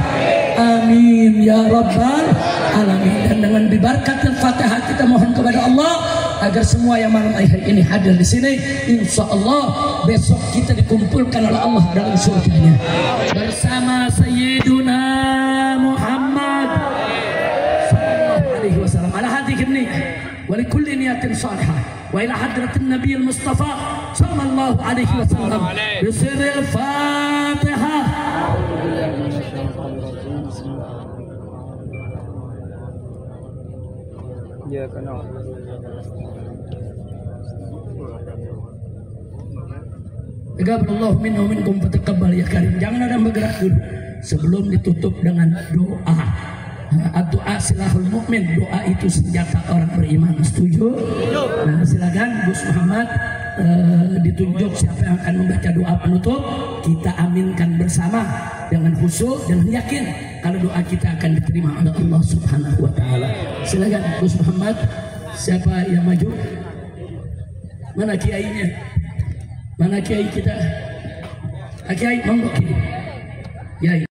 Amin ya rabbal alamin. Dan dengan diberkatil Fatihah kita mohon kepada Allah agar semua yang malam hari ini hadir di sini, insya Allah besok kita dikumpulkan oleh Allah dalam surganya bersama Sayyiduna Muhammad sallallahu alaihi wasallam ala hadhihi niyah wa li kulli niyatin salihah wa ila hadratin nabiyil mustafa sallallahu alaihi wasallam bisirril Fatihah. Ya kenal. Taqabbalallahu minna wa minkum fataqabbal ya karim. Jangan ada bergerak dulu sebelum ditutup dengan doa. Doa silahul mukmin, doa itu senjata orang beriman. Setuju? Nah, silakan Gus Muhammad ditunjuk siapa yang akan membaca doa penutup. Kita aminkan bersama dengan khusyuk dan yakin kalau doa kita akan diterima oleh Allah Subhanahu wa taala. Silakan Gus Muhammad, siapa yang maju? Mana kiainya? Mana kiai kita? Kiai monggo kiai.